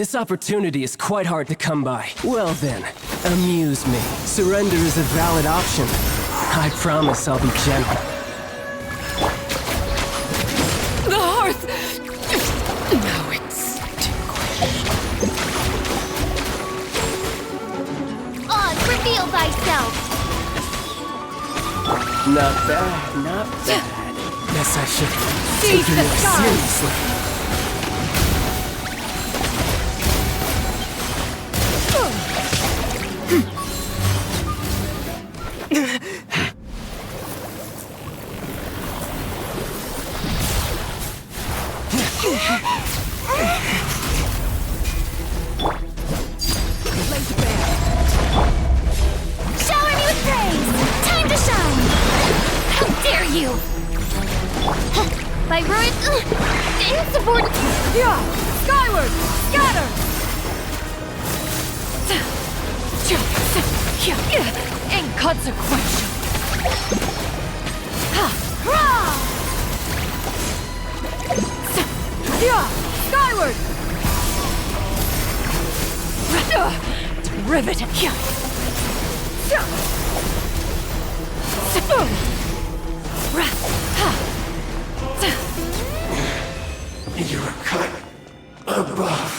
This opportunity is quite hard to come by. Well then, amuse me. Surrender is a valid option. I promise I'll be gentle. The hearth! Now it's Oz, reveal thyself! Not bad, not bad. Guess I should take Seize you the more sky. seriously. Shower me with praise! Time to shine! How dare you! By ruin... insubordinate... Yeah! Skyward! Scatter! Inconsequential! Yeah! Skyward! Rivet! You're cut above.